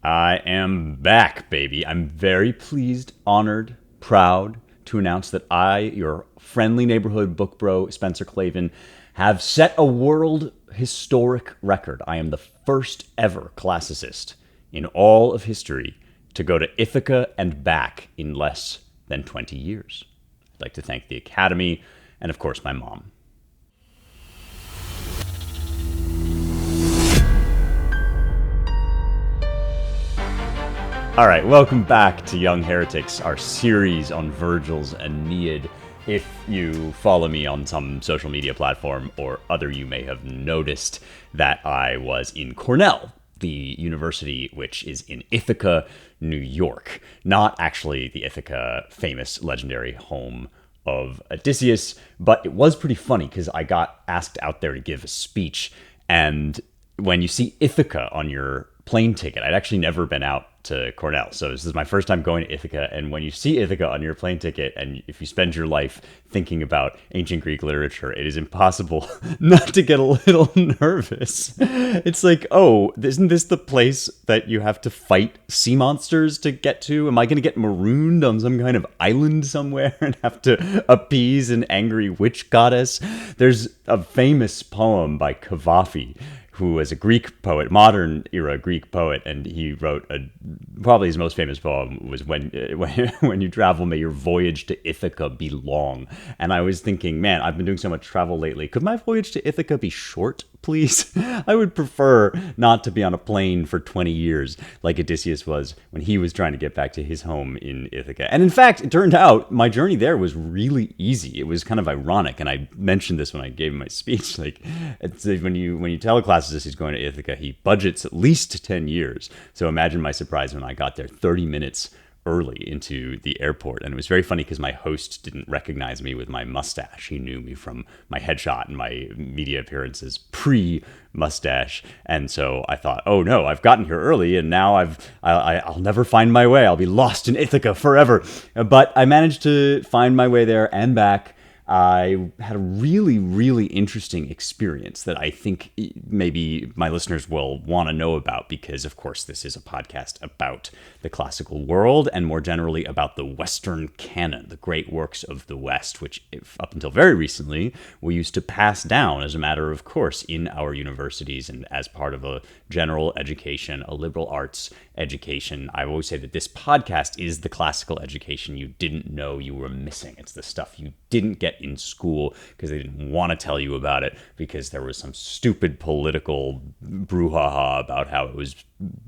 I am back, baby. I'm very pleased, honored, proud to announce that I, your friendly neighborhood book bro, Spencer Clavin, have set a world historic record. I am the first ever classicist in all of history to go to Ithaca and back in less than 20 years. I'd like to thank the Academy and, of course, my mom. All right, welcome back to Young Heretics, our series on Virgil's Aeneid. If you follow me on some social media platform or other, you may have noticed that I was in Cornell, the university which is in Ithaca, New York. Not actually the Ithaca, famous, legendary home of Odysseus, but it was pretty funny because I got asked out there to give a speech, and when you see Ithaca on your plane ticket, I'd actually never been out to Cornell, so this is my first time going to Ithaca, and when you see Ithaca on your plane ticket, and if you spend your life thinking about ancient Greek literature, it is impossible not to get a little nervous. It's like, oh, isn't this the place that you have to fight sea monsters to get to? Am I going to get marooned on some kind of island somewhere and have to appease an angry witch goddess? There's a famous poem by Cavafy, who was a Greek poet, modern era Greek poet, and he wrote probably his most famous poem was when you travel, may your voyage to Ithaca be long. And I was thinking, man, I've been doing so much travel lately. Could my voyage to Ithaca be short, please? I would prefer not to be on a plane for 20 years like Odysseus was when he was trying to get back to his home in Ithaca. And in fact, it turned out my journey there was really easy. It was kind of ironic, and I mentioned this when I gave my speech. Like, it's when you tell a classicist he's going to Ithaca, he budgets at least 10 years. So imagine my surprise when I got there 30 minutes early into the airport. And it was very funny because my host didn't recognize me with my mustache. He knew me from my headshot and my media appearances pre-mustache. And so I thought, oh no, I've gotten here early and now I'll never find my way. I'll be lost in Ithaca forever. But I managed to find my way there and back. I had a really, really interesting experience that I think maybe my listeners will want to know about because, of course, this is a podcast about the classical world and more generally about the Western canon, the great works of the West, which up until very recently we used to pass down as a matter of course in our universities and as part of a general education, a liberal arts education. I always say that this podcast is the classical education you didn't know you were missing. It's the stuff you didn't get in school because they didn't want to tell you about it because there was some stupid political brouhaha about how it was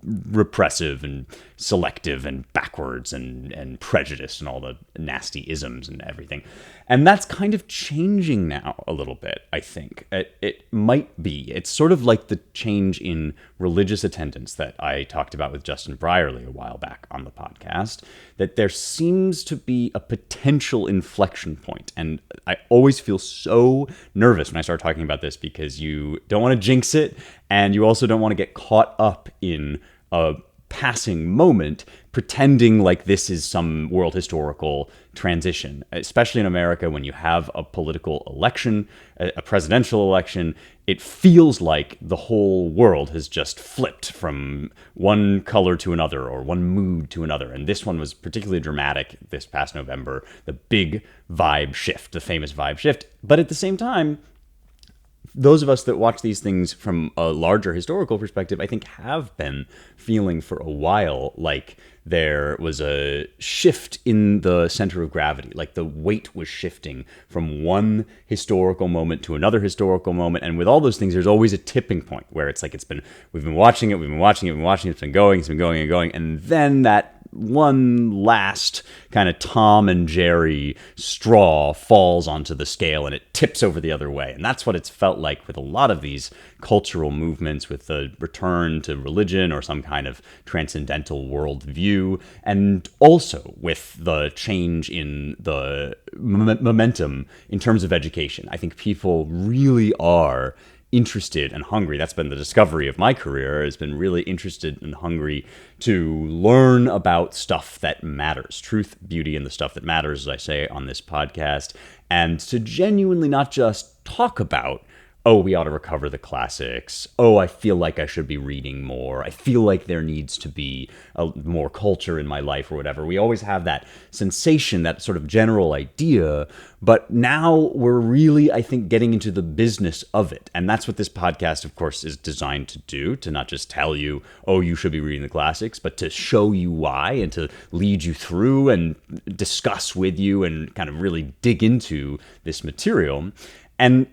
repressive and selective and backwards and prejudiced and all the nasty isms and everything. And that's kind of changing now a little bit, I think. It might be. It's sort of like the change in religious attendance that I talked about with Justin Brierley a while back on the podcast, that there seems to be a potential inflection point. And I always feel so nervous when I start talking about this because you don't want to jinx it, and you also don't want to get caught up in a passing moment pretending like this is some world historical transition, especially in America when you have a political election, a presidential election. It feels like the whole world has just flipped from one color to another or one mood to another. And this one was particularly dramatic this past November, the big vibe shift, the famous vibe shift. But at the same time, those of us that watch these things from a larger historical perspective, I think, have been feeling for a while like there was a shift in the center of gravity, like the weight was shifting from one historical moment to another historical moment. And with all those things, there's always a tipping point where it's like we've been watching it, it's been going and going. And then that one last kind of Tom and Jerry straw falls onto the scale and it tips over the other way. And that's what it's felt like with a lot of these cultural movements, with the return to religion or some kind of transcendental worldview, and also with the change in the momentum in terms of education. I think people really are interested and hungry. That's been the discovery of my career, has been really interested and hungry to learn about stuff that matters, truth, beauty, and the stuff that matters, as I say on this podcast, and to genuinely not just talk about oh, we ought to recover the classics. Oh, I feel like I should be reading more. I feel like there needs to be more culture in my life or whatever. We always have that sensation, that sort of general idea. But now we're really, I think, getting into the business of it. And that's what this podcast, of course, is designed to do, to not just tell you, oh, you should be reading the classics, but to show you why and to lead you through and discuss with you and kind of really dig into this material. And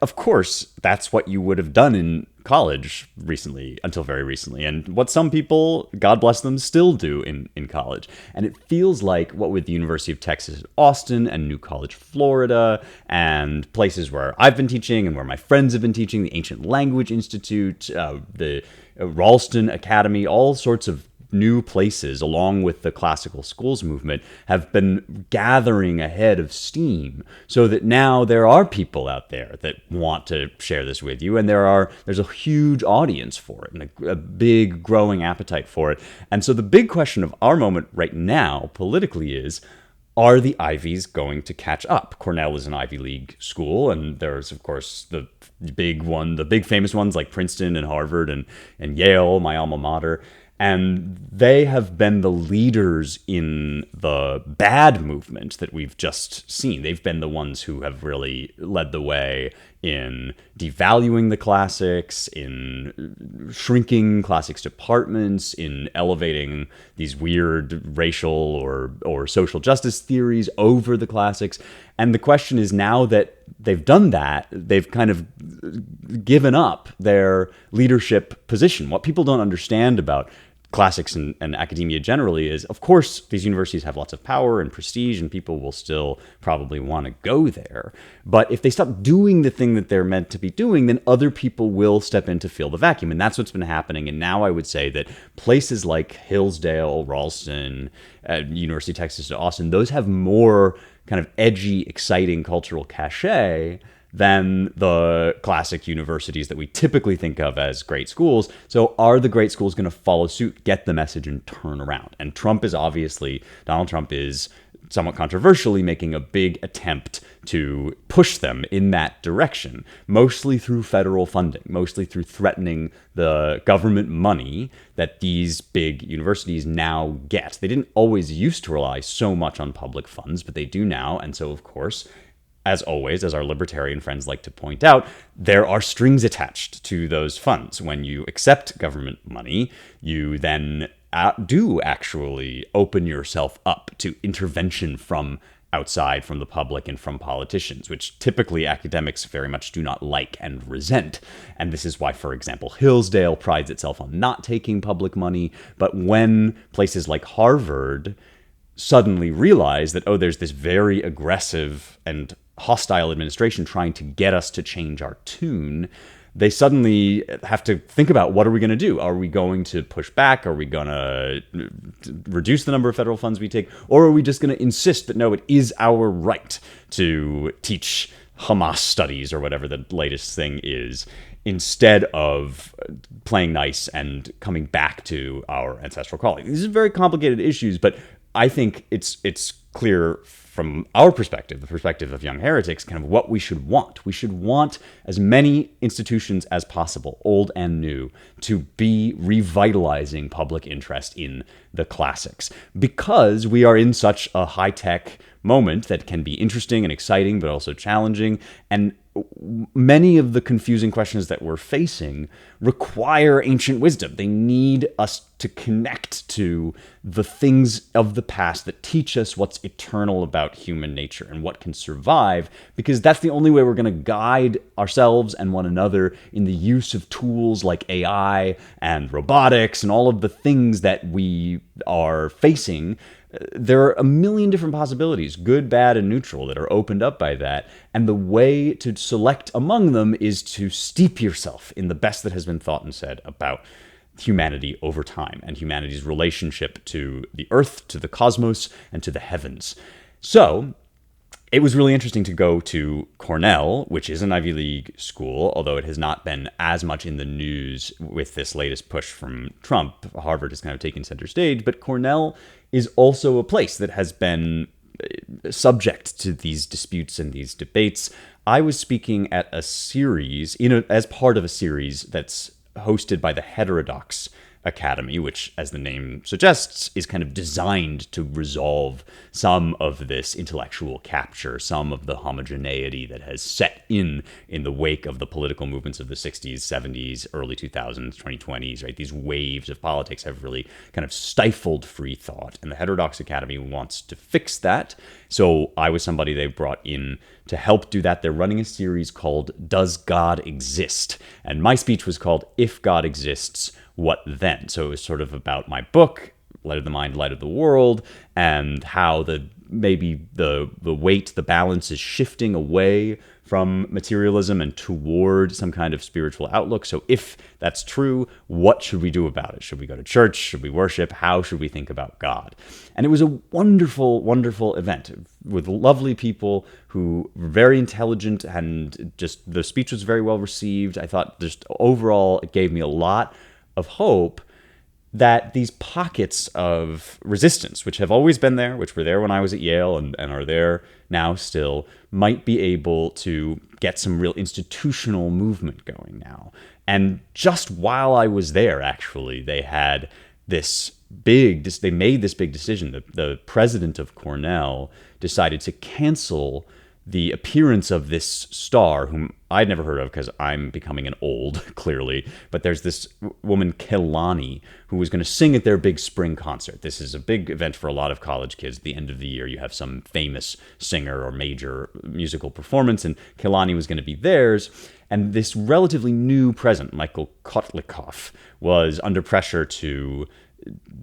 of course, that's what you would have done in college recently, until very recently, and what some people, God bless them, still do in college. And it feels like what with the University of Texas at Austin and New College, Florida, and places where I've been teaching and where my friends have been teaching, the Ancient Language Institute, the Ralston Academy, all sorts of new places, along with the classical schools movement, have been gathering ahead of steam, so that now there are people out there that want to share this with you, and there's a huge audience for it and a big growing appetite for it. And so the big question of our moment right now politically is, are the Ivies going to catch up? Cornell is an Ivy League school, and there's, of course, the big famous ones like Princeton and Harvard and Yale, my alma mater. And they have been the leaders in the bad movement that we've just seen. They've been the ones who have really led the way in devaluing the classics, in shrinking classics departments, in elevating these weird racial or social justice theories over the classics. And the question is, now that they've done that, they've kind of given up their leadership position. What people don't understand about classics and academia generally is, of course, these universities have lots of power and prestige, and people will still probably want to go there. But if they stop doing the thing that they're meant to be doing, then other people will step in to fill the vacuum. And that's what's been happening. And now I would say that places like Hillsdale, Ralston, University of Texas at Austin, those have more kind of edgy, exciting cultural cachet than the classic universities that we typically think of as great schools. So are the great schools going to follow suit, get the message, and turn around? And Donald Trump is somewhat controversially making a big attempt to push them in that direction, mostly through federal funding, mostly through threatening the government money that these big universities now get. They didn't always used to rely so much on public funds, but they do now. And so, of course, as always, as our libertarian friends like to point out, there are strings attached to those funds. When you accept government money, you then do actually open yourself up to intervention from outside, from the public and from politicians, which typically academics very much do not like and resent. And this is why, for example, Hillsdale prides itself on not taking public money. But when places like Harvard suddenly realize that, oh, there's this very aggressive and hostile administration trying to get us to change our tune, they suddenly have to think about, what are we going to do? Are we going to push back? Are we going to reduce the number of federal funds we take? Or are we just going to insist that, no, it is our right to teach Hamas studies or whatever the latest thing is, instead of playing nice and coming back to our ancestral calling? These are very complicated issues, but I think it's clear from our perspective, the perspective of Young Heretics, kind of what we should want. We should want as many institutions as possible, old and new, to be revitalizing public interest in the classics, because we are in such a high-tech moment that can be interesting and exciting, but also challenging. And many of the confusing questions that we're facing require ancient wisdom. They need us to connect to the things of the past that teach us what's eternal about human nature and what can survive, because that's the only way we're going to guide ourselves and one another in the use of tools like AI and robotics and all of the things that we are facing. There are a million different possibilities, good, bad, and neutral, that are opened up by that. And the way to select among them is to steep yourself in the best that has been thought and said about humanity over time and humanity's relationship to the earth, to the cosmos, and to the heavens. So it was really interesting to go to Cornell, which is an Ivy League school, although it has not been as much in the news with this latest push from Trump. Harvard has kind of taken center stage, but Cornell is also a place that has been subject to these disputes and these debates. I was speaking at a series, as part of a series that's hosted by the Heterodox Academy, which, as the name suggests, is kind of designed to resolve some of this intellectual capture, some of the homogeneity that has set in the wake of the political movements of the 60s, 70s, early 2000s, 2020s, right? These waves of politics have really kind of stifled free thought, and the Heterodox Academy wants to fix that. So I was somebody they brought in to help do that. They're running a series called Does God Exist? And my speech was called If God Exists, What Then? So it was sort of about my book, Light of the Mind, Light of the World, and how maybe the weight, the balance is shifting away from materialism and toward some kind of spiritual outlook. So if that's true, what should we do about it? Should we go to church? Should we worship? How should we think about God? And it was a wonderful, wonderful event with lovely people who were very intelligent, and just the speech was very well received. I thought just overall it gave me a lot of hope that these pockets of resistance, which have always been there, which were there when I was at Yale and are there now still, might be able to get some real institutional movement going now. And just while I was there, actually, they had they made this big decision. The president of Cornell decided to cancel the appearance of this star, whom I'd never heard of because I'm becoming an old, clearly. But there's this woman, Kelani, who was going to sing at their big spring concert. This is a big event for a lot of college kids. At the end of the year, you have some famous singer or major musical performance, and Kelani was going to be theirs. And this relatively new president, Michael Kotlikoff, was under pressure to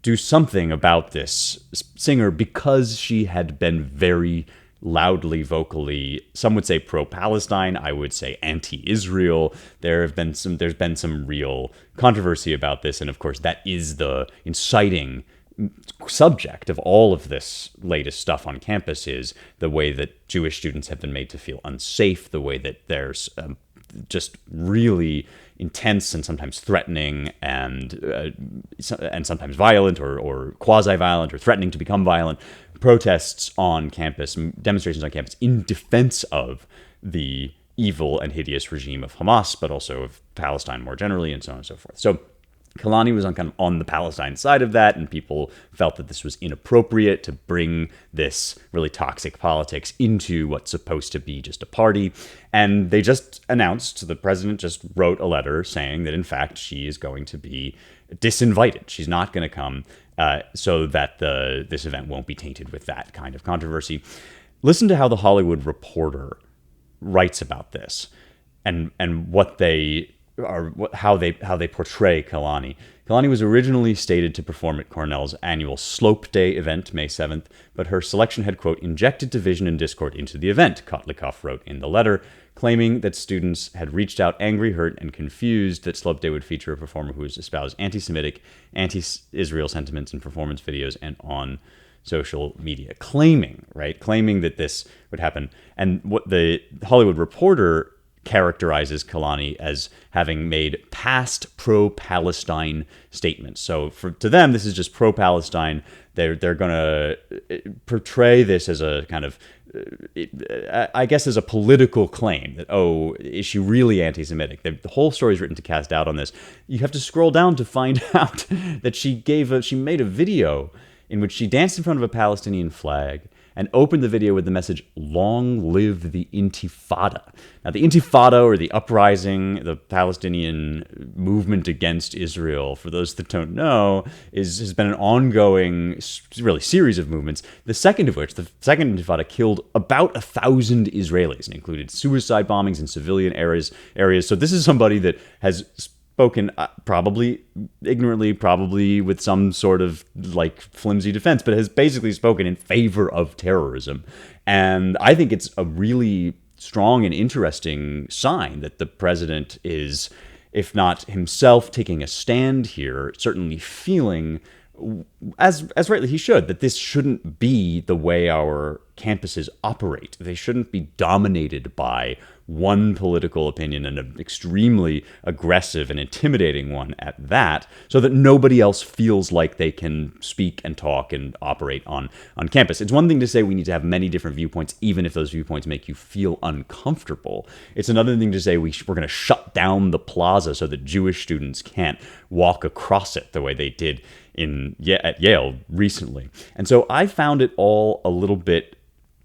do something about this singer because she had been very loudly, vocally, some would say pro-Palestine, I would say anti-Israel. There's been some real controversy about this, and of course that is the inciting subject of all of this latest stuff on campus, is the way that Jewish students have been made to feel unsafe, the way that there's just really intense and sometimes threatening and sometimes violent or quasi-violent or threatening to become violent protests on campus, demonstrations on campus in defense of the evil and hideous regime of Hamas, but also of Palestine more generally, and so on and so forth. So Kelani was on the Palestine side of that, and people felt that this was inappropriate to bring this really toxic politics into what's supposed to be just a party. And they just announced, the president just wrote a letter saying that in fact she is going to be disinvited. She's not going to come, so that this event won't be tainted with that kind of controversy. Listen to how the Hollywood Reporter writes about this, and what they are, how they portray Kelani. Kelani was originally stated to perform at Cornell's annual Slope Day event, May 7th, but her selection had, quote, injected division and discord into the event, Kotlikoff wrote in the letter, claiming that students had reached out angry, hurt, and confused that Slope Day would feature a performer who espoused anti-Semitic, anti-Israel sentiments in performance videos and on social media, claiming that this would happen. And what the Hollywood Reporter characterizes Kelani as having made past pro-Palestine statements. So to them, this is just pro-Palestine. They're going to portray this as a kind of, I guess, as a political claim that, oh, is she really anti-Semitic? The whole story is written to cast doubt on this. You have to scroll down to find out that she made a video in which she danced in front of a Palestinian flag and opened the video with the message, "Long live the Intifada." Now, the Intifada, or the uprising, the Palestinian movement against Israel, for those that don't know, has been an ongoing, really, series of movements. The second of which, the second Intifada, killed about 1,000 Israelis and included suicide bombings in civilian areas. So this is somebody that has spoken probably ignorantly, probably with some sort of like flimsy defense, but has basically spoken in favor of terrorism. And I think it's a really strong and interesting sign that the president is, if not himself taking a stand here, certainly feeling, as rightly he should, that this shouldn't be the way our campuses operate. They shouldn't be dominated by one political opinion, and an extremely aggressive and intimidating one at that, so that nobody else feels like they can speak and talk and operate on campus. It's one thing to say we need to have many different viewpoints, even if those viewpoints make you feel uncomfortable. It's another thing to say we're going to shut down the plaza so that Jewish students can't walk across it the way they did at Yale recently. And so I found it all a little bit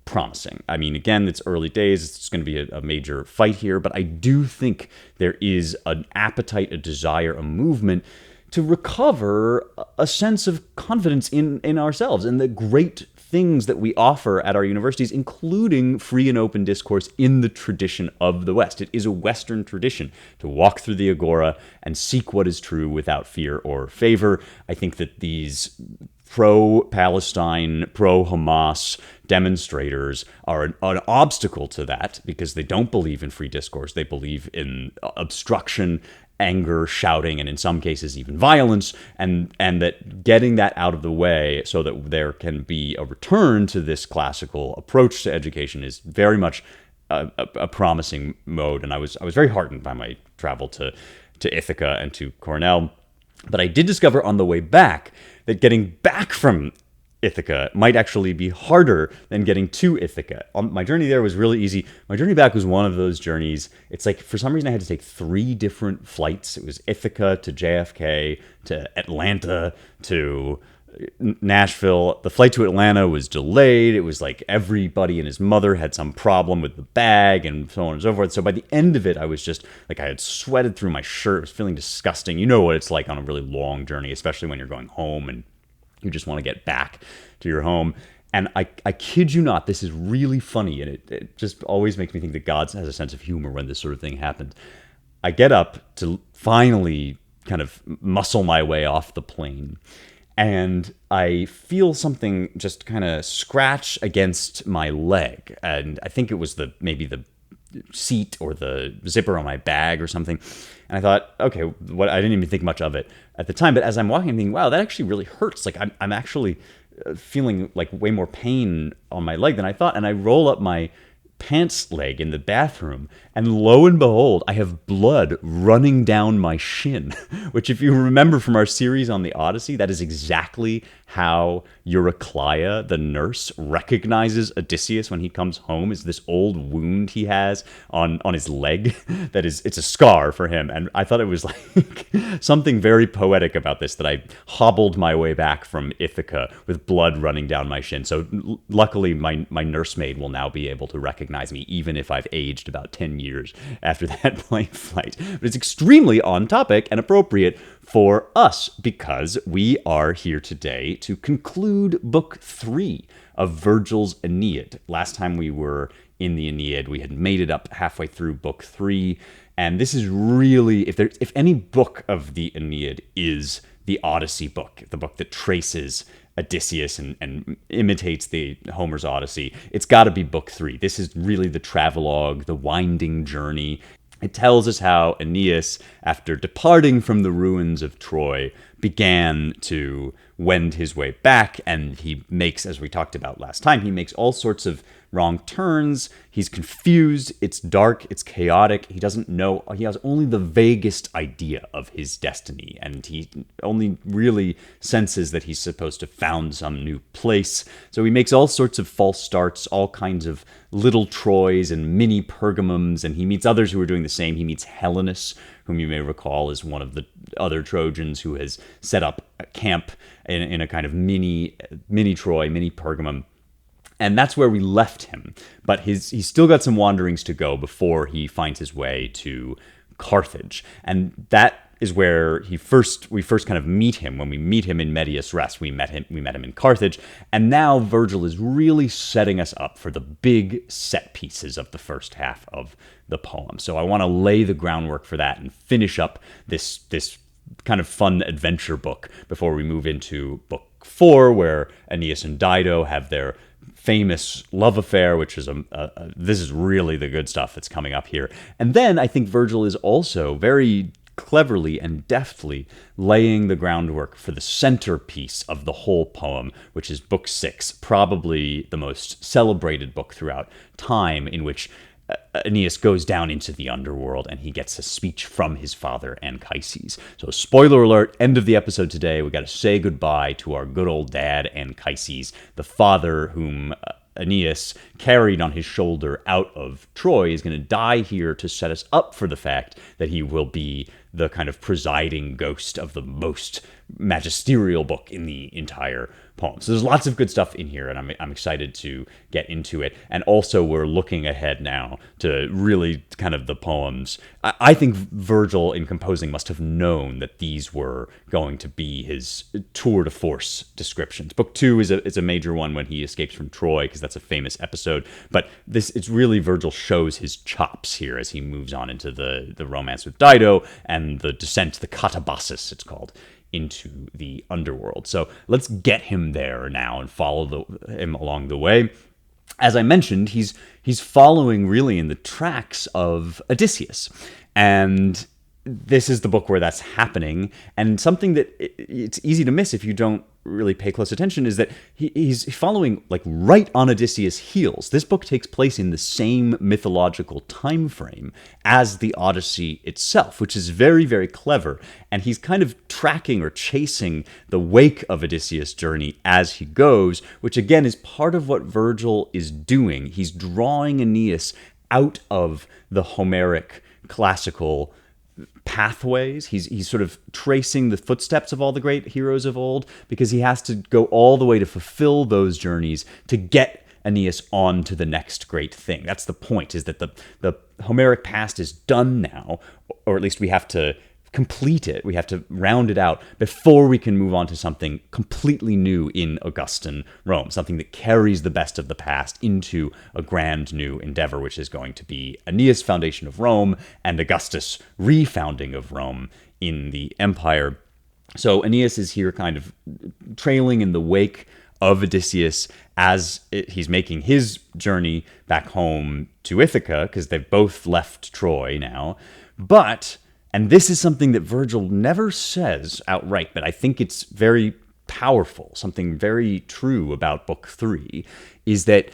promising. I mean, again, it's early days. It's going to be a major fight here, but I do think there is an appetite, a desire, a movement to recover a sense of confidence in ourselves and the great things that we offer at our universities, including free and open discourse in the tradition of the West. It is a Western tradition to walk through the agora and seek what is true without fear or favor. I think that these pro-Palestine, pro-Hamas demonstrators are an obstacle to that because they don't believe in free discourse. They believe in obstruction, anger, shouting, and in some cases even violence, and that getting that out of the way so that there can be a return to this classical approach to education is very much a promising mode. And I was very heartened by my travel to Ithaca and to Cornell. But I did discover on the way back that getting back from Ithaca might actually be harder than getting to Ithaca. My journey there was really easy. My journey back was one of those journeys. It's like, for some reason, I had to take 3 different flights. It was Ithaca to JFK to Atlanta to Nashville. The flight to Atlanta was delayed. It was like everybody and his mother had some problem with the bag and so on and so forth. So by the end of it, I was just like, I had sweated through my shirt. I was feeling disgusting. You know what it's like on a really long journey, especially when you're going home and you just want to get back to your home. And I kid you not, this is really funny. And it just always makes me think that God has a sense of humor when this sort of thing happens. I get up to finally kind of muscle my way off the plane. And I feel something just kind of scratch against my leg. And I think it was maybe the seat or the zipper on my bag or something. And I thought, okay, I didn't even think much of it at the time. But as I'm walking, I'm thinking, wow, that actually really hurts. Like I'm actually feeling like way more pain on my leg than I thought. And I roll up my pants leg in the bathroom, and lo and behold, I have blood running down my shin, which, if you remember from our series on the Odyssey, that is exactly how Eurycleia, the nurse, recognizes Odysseus when he comes home, is this old wound he has on his leg. It's a scar for him. And I thought it was like something very poetic about this, that I hobbled my way back from Ithaca with blood running down my shin. So luckily my nursemaid will now be able to recognize me, even if I've aged about 10 years after that plane flight. But it's extremely on topic and appropriate for us, because we are here today to conclude Book 3 of Virgil's Aeneid. Last time we were in the Aeneid, we had made it up halfway through Book 3, and this is really, if any book of the Aeneid is the Odyssey book, the book that traces Odysseus and imitates the Homer's Odyssey, it's got to be Book 3. This is really the travelogue, the winding journey. It tells us how Aeneas, after departing from the ruins of Troy, began to wend his way back, and he makes, as we talked about last time, he makes all sorts of wrong turns. He's confused. It's dark. It's chaotic. He doesn't know. He has only the vaguest idea of his destiny, and he only really senses that he's supposed to found some new place. So he makes all sorts of false starts, all kinds of little Troys and mini Pergamums, and he meets others who are doing the same. He meets Helenus, whom you may recall is one of the other Trojans who has set up a camp in a kind of mini Troy, mini Pergamum. And that's where we left him. But he's still got some wanderings to go before he finds his way to Carthage. And that is where we first kind of meet him. When we meet him in Medias Res, we met him in Carthage. And now Virgil is really setting us up for the big set pieces of the first half of the poem. So I want to lay the groundwork for that and finish up this kind of fun adventure book before we move into Book 4, where Aeneas and Dido have their famous love affair, which is this is really the good stuff that's coming up here. And then I think Virgil is also very cleverly and deftly laying the groundwork for the centerpiece of the whole poem, which is Book 6, probably the most celebrated book throughout time, in which Aeneas goes down into the underworld and he gets a speech from his father Anchises. So spoiler alert, end of the episode today, we got to say goodbye to our good old dad Anchises, the father whom Aeneas carried on his shoulder out of Troy, is going to die here to set us up for the fact that he will be the kind of presiding ghost of the most magisterial book in the entire poem. So there's lots of good stuff in here, and I'm excited to get into it. And also, we're looking ahead now to really kind of the poems. I think Virgil, in composing, must have known that these were going to be his tour de force descriptions. Book 2 is a major one when he escapes from Troy, because that's a famous episode. But it's really Virgil shows his chops here as he moves on into the romance with Dido and the descent, the katabasis, it's called, into the underworld. So let's get him there now and follow him along the way. As I mentioned, he's following really in the tracks of Odysseus. And this is the book where that's happening. And something that it's easy to miss if you don't really pay close attention is that he's following like right on Odysseus' heels. This book takes place in the same mythological time frame as the Odyssey itself, which is very, very clever. And he's kind of tracking or chasing the wake of Odysseus' journey as he goes, which again is part of what Virgil is doing. He's drawing Aeneas out of the Homeric classical pathways. He's sort of tracing the footsteps of all the great heroes of old, because he has to go all the way to fulfill those journeys to get Aeneas on to the next great thing. That's the point, is that the Homeric past is done now, or at least we have to complete it. We have to round it out before we can move on to something completely new in Augustan Rome, something that carries the best of the past into a grand new endeavor, which is going to be Aeneas' foundation of Rome and Augustus' refounding of Rome in the empire. So Aeneas is here kind of trailing in the wake of Odysseus as he's making his journey back home to Ithaca, because they've both left Troy now. And this is something that Virgil never says outright, but I think it's very powerful, something very true about Book 3, is that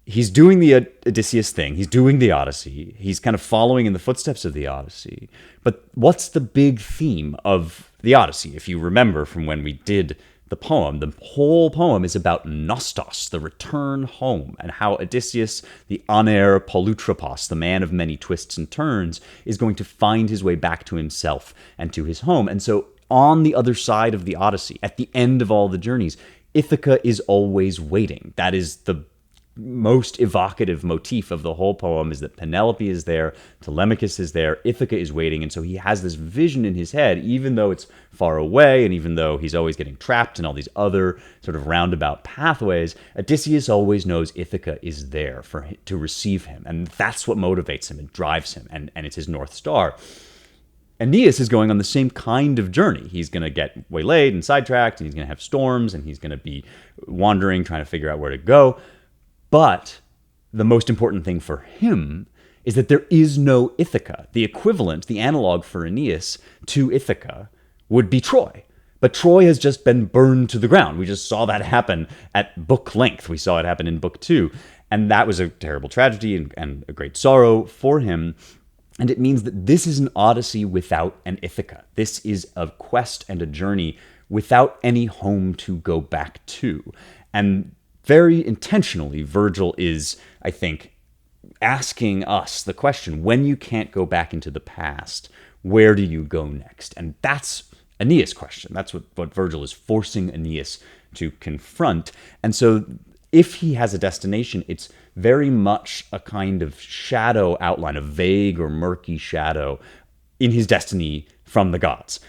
he's doing the Odysseus thing, he's doing the Odyssey, he's kind of following in the footsteps of the Odyssey. But what's the big theme of the Odyssey? If you remember from when we did the whole poem is about nostos, the return home, and how Odysseus, the aner polytropos, the man of many twists and turns, is going to find his way back to himself and to his home. And so on the other side of the Odyssey, at the end of all the journeys, Ithaca is always waiting. That is the most evocative motif of the whole poem, is that Penelope is there, Telemachus is there, Ithaca is waiting, and so he has this vision in his head, even though it's far away, and even though he's always getting trapped in all these other sort of roundabout pathways, Odysseus always knows Ithaca is there to receive him, and that's what motivates him and drives him, and it's his North Star. Aeneas is going on the same kind of journey. He's going to get waylaid and sidetracked, and he's going to have storms, and he's going to be wandering, trying to figure out where to go. But the most important thing for him is that there is no Ithaca. The equivalent, the analog for Aeneas to Ithaca would be Troy. But Troy has just been burned to the ground. We just saw that happen at book length. We saw it happen in book 2. And that was a terrible tragedy and a great sorrow for him. And it means that this is an Odyssey without an Ithaca. This is a quest and a journey without any home to go back to. And very intentionally, Virgil is, I think, asking us the question, when you can't go back into the past, where do you go next? And that's Aeneas' question. That's what Virgil is forcing Aeneas to confront. And so if he has a destination, it's very much a kind of shadow outline, a vague or murky shadow in his destiny from the gods.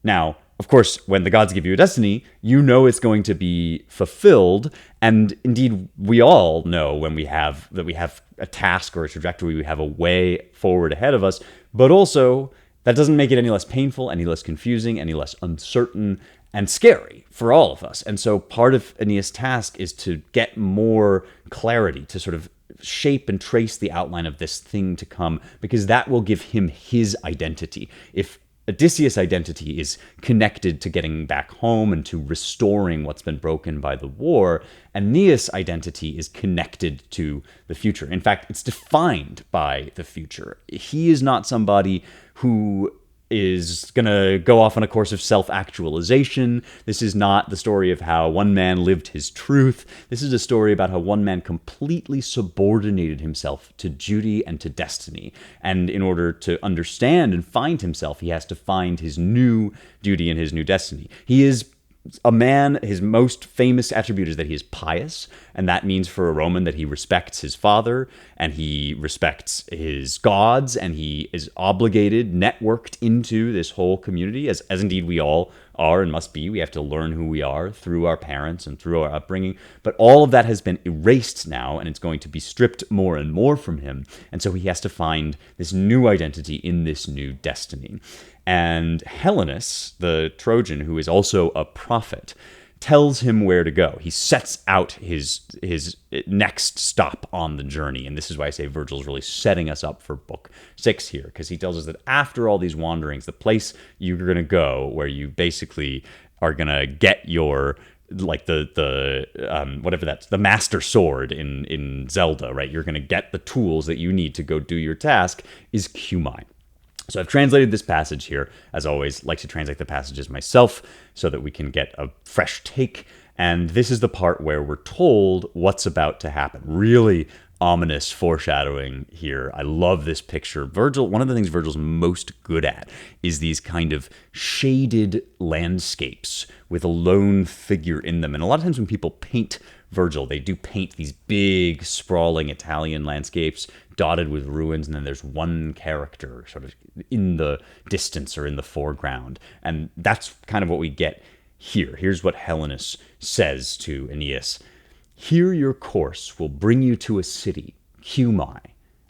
Now, of course, when the gods give you a destiny, you know it's going to be fulfilled. And indeed, we all know when we have a task or a trajectory, we have a way forward ahead of us. But also, that doesn't make it any less painful, any less confusing, any less uncertain and scary for all of us. And so part of Aeneas' task is to get more clarity, to sort of shape and trace the outline of this thing to come, because that will give him his identity. If Odysseus' identity is connected to getting back home and to restoring what's been broken by the war. Aeneas' identity is connected to the future. In fact, it's defined by the future. He is not somebody who is going to go off on a course of self-actualization. This is not the story of how one man lived his truth. This is a story about how one man completely subordinated himself to duty and to destiny. And in order to understand and find himself, he has to find his new duty and his new destiny. He is a man, his most famous attribute is that he is pious, and that means for a Roman that he respects his father, and he respects his gods, and he is obligated, networked into this whole community, as indeed we all are and must be. We have to learn who we are through our parents and through our upbringing, but all of that has been erased now, and it's going to be stripped more and more from him, and so he has to find this new identity in this new destiny. And Helenus, the Trojan, who is also a prophet, tells him where to go. He sets out his next stop on the journey. And this is why I say Virgil's really setting us up for book 6 here, because he tells us that after all these wanderings, the place you're going to go, where you basically are going to get your, like the master sword in Zelda, right? You're going to get the tools that you need to go do your task, is Cumae. So I've translated this passage here. As always, like to translate the passages myself so that we can get a fresh take. And this is the part where we're told what's about to happen. Really ominous foreshadowing here. I love this picture. Virgil, one of the things Virgil's most good at is these kind of shaded landscapes with a lone figure in them. And a lot of times when people paint Virgil, they do paint these big, sprawling Italian landscapes dotted with ruins, and then there's one character sort of in the distance or in the foreground. And that's kind of what we get here. Here's what Helenus says to Aeneas. Here your course will bring you to a city, Cumae,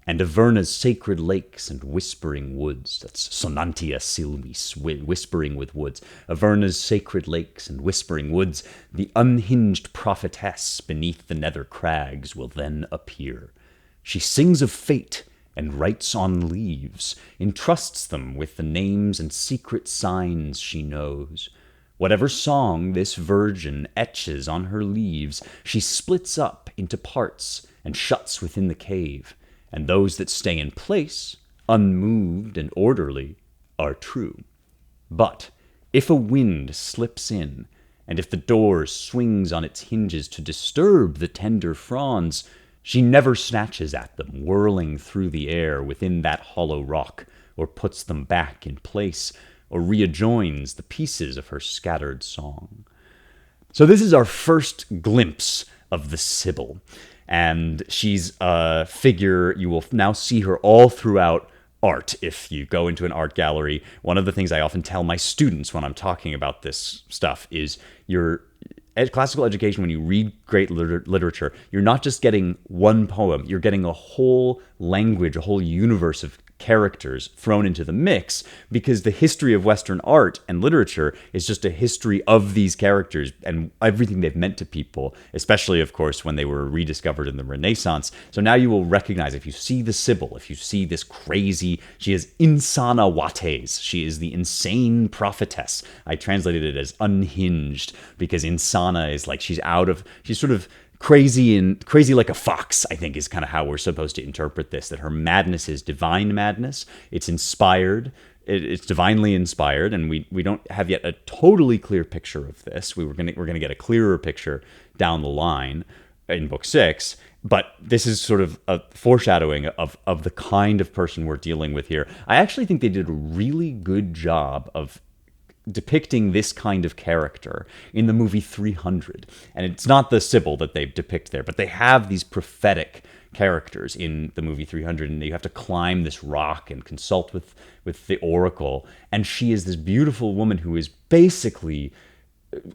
and Averna's sacred lakes and whispering woods. That's Sonantia Silvis, whispering with woods. Averna's sacred lakes and whispering woods. The unhinged prophetess beneath the nether crags will then appear. She sings of fate and writes on leaves, entrusts them with the names and secret signs she knows. Whatever song this virgin etches on her leaves, she splits up into parts and shuts within the cave, and those that stay in place, unmoved and orderly, are true. But if a wind slips in, and if the door swings on its hinges to disturb the tender fronds, she never snatches at them, whirling through the air within that hollow rock, or puts them back in place, or readjoins the pieces of her scattered song. So this is our first glimpse of the Sibyl, and she's a figure, you will now see her all throughout art. If you go into an art gallery, one of the things I often tell my students when I'm talking about this stuff is classical education, when you read great literature, you're not just getting one poem, you're getting a whole language, a whole universe of characters thrown into the mix, because the history of Western art and literature is just a history of these characters and everything they've meant to people, especially, of course, when they were rediscovered in the Renaissance. So now you will recognize, if you see the Sibyl, if you see this crazy, she is insana vates, she is the insane prophetess. I translated it as unhinged, because insana is like she's sort of crazy like a fox, I think, is kind of how we're supposed to interpret this, that her madness is divine madness. It's inspired. It's divinely inspired, and we don't have yet a totally clear picture of this. We're gonna get a clearer picture down the line in book 6, but this is sort of a foreshadowing of the kind of person we're dealing with here. I actually think they did a really good job of depicting this kind of character in the movie 300. And it's not the Sibyl that they depict there, but they have these prophetic characters in the movie 300, and you have to climb this rock and consult with the oracle. And she is this beautiful woman who is basically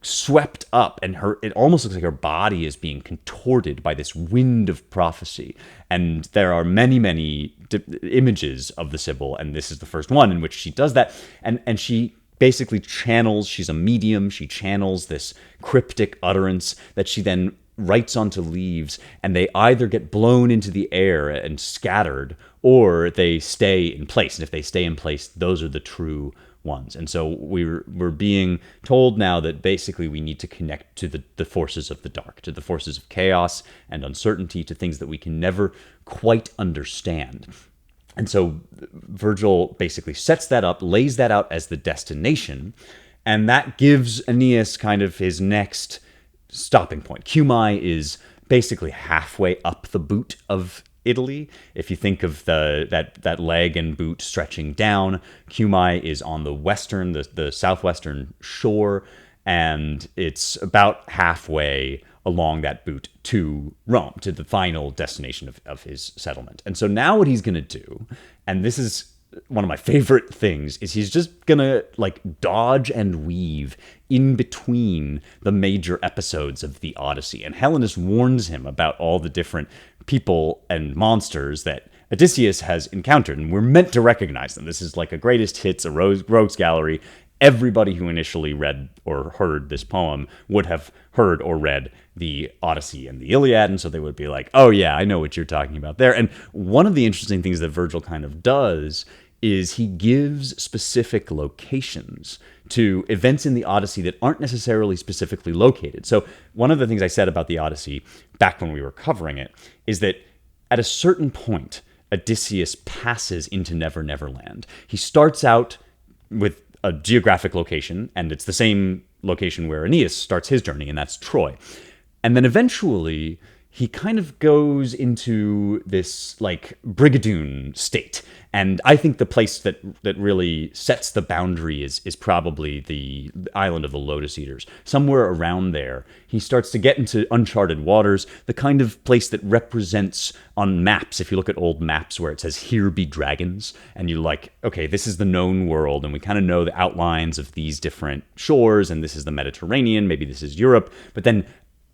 swept up, and it almost looks like her body is being contorted by this wind of prophecy. And there are many, many images of the Sibyl, and this is the first one in which she does that. And she basically channels, she's a medium, she channels this cryptic utterance that she then writes onto leaves, and they either get blown into the air and scattered, or they stay in place. And if they stay in place, those are the true ones. And so we're being told now that basically we need to connect to the forces of the dark, to the forces of chaos and uncertainty, to things that we can never quite understand. And so Virgil basically sets that up, lays that out as the destination, and that gives Aeneas kind of his next stopping point. Cumae is basically halfway up the boot of Italy. If you think of that leg and boot stretching down, Cumae is on the western, the southwestern shore, and it's about halfway along that boot to Rome, to the final destination of his settlement. And so now what he's going to do, and this is one of my favorite things, is he's just going to like dodge and weave in between the major episodes of the Odyssey. And Helenus warns him about all the different people and monsters that Odysseus has encountered, and we're meant to recognize them. This is like a greatest hits, a rogues gallery. Everybody who initially read or heard this poem would have heard or read the Odyssey and the Iliad, and so they would be like, oh yeah, I know what you're talking about there. And one of the interesting things that Virgil kind of does is he gives specific locations to events in the Odyssey that aren't necessarily specifically located. So one of the things I said about the Odyssey back when we were covering it is that at a certain point, Odysseus passes into Never Never Land. He starts out with a geographic location, and it's the same location where Aeneas starts his journey, and that's Troy. And then eventually he kind of goes into this like Brigadoon state. And I think the place that really sets the boundary is probably the island of the Lotus Eaters. Somewhere around there, he starts to get into uncharted waters, the kind of place that represents on maps, if you look at old maps where it says, here be dragons, and you're like, okay, this is the known world, and we kind of know the outlines of these different shores, and this is the Mediterranean, maybe this is Europe, but then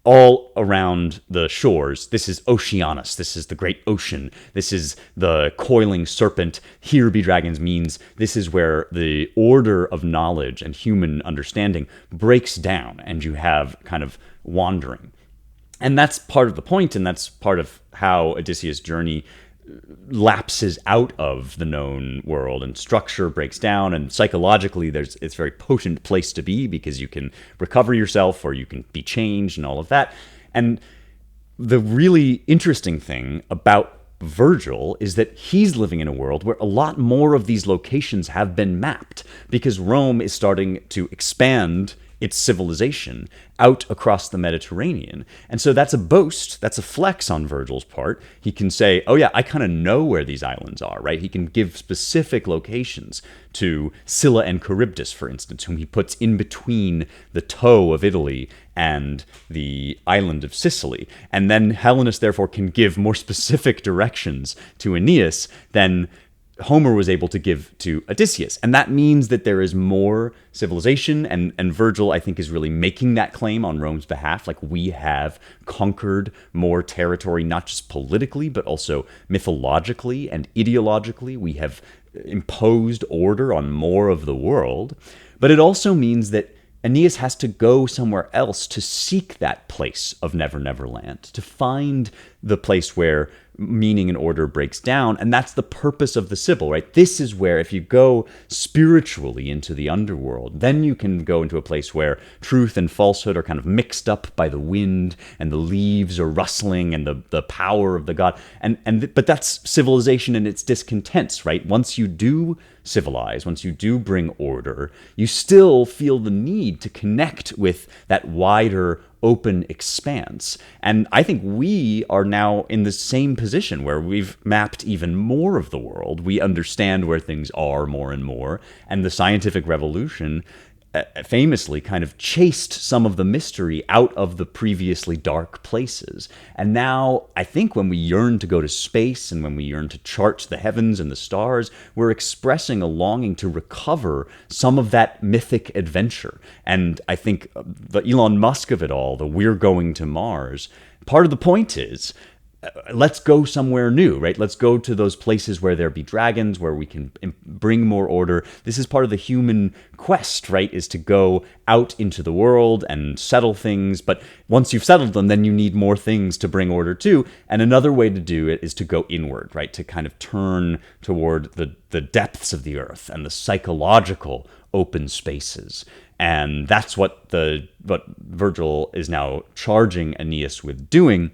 all around the shores, this is Oceanus, this is the great ocean, this is the coiling serpent. Here be dragons means this is where the order of knowledge and human understanding breaks down, and you have kind of wandering. And that's part of the point, and that's part of how Odysseus' journey lapses out of the known world, and structure breaks down, and psychologically it's a very potent place to be because you can recover yourself or you can be changed and all of that. And the really interesting thing about Virgil is that he's living in a world where a lot more of these locations have been mapped because Rome is starting to expand its civilization out across the Mediterranean. And so that's a boast, that's a flex on Virgil's part. He can say, oh yeah, I kind of know where these islands are, right? He can give specific locations to Scylla and Charybdis, for instance, whom he puts in between the toe of Italy and the island of Sicily. And then Helenus therefore can give more specific directions to Aeneas than Homer was able to give to Odysseus. And that means that there is more civilization, and Virgil, I think, is really making that claim on Rome's behalf. Like, we have conquered more territory, not just politically, but also mythologically and ideologically. We have imposed order on more of the world. But it also means that Aeneas has to go somewhere else to seek that place of Never Never Land, to find the place where meaning and order breaks down. And that's the purpose of the Sibyl, right? This is where, if you go spiritually into the underworld, then you can go into a place where truth and falsehood are kind of mixed up by the wind, and the leaves are rustling, and the power of the god. But that's civilization and its discontents, right? Once you do civilize, once you do bring order, you still feel the need to connect with that wider open expanse. And I think we are now in the same position where we've mapped even more of the world. We understand where things are more and more. And the scientific revolution famously kind of chased some of the mystery out of the previously dark places. And now I think when we yearn to go to space and when we yearn to chart the heavens and the stars, we're expressing a longing to recover some of that mythic adventure. And I think the Elon Musk of it all, the we're going to Mars, part of the point is, let's go somewhere new, right? Let's go to those places where there be dragons, where we can bring more order. This is part of the human quest, right? Is to go out into the world and settle things. But once you've settled them, then you need more things to bring order to. And another way to do it is to go inward, right? To kind of turn toward the depths of the earth and the psychological open spaces. And that's what Virgil is now charging Aeneas with doing.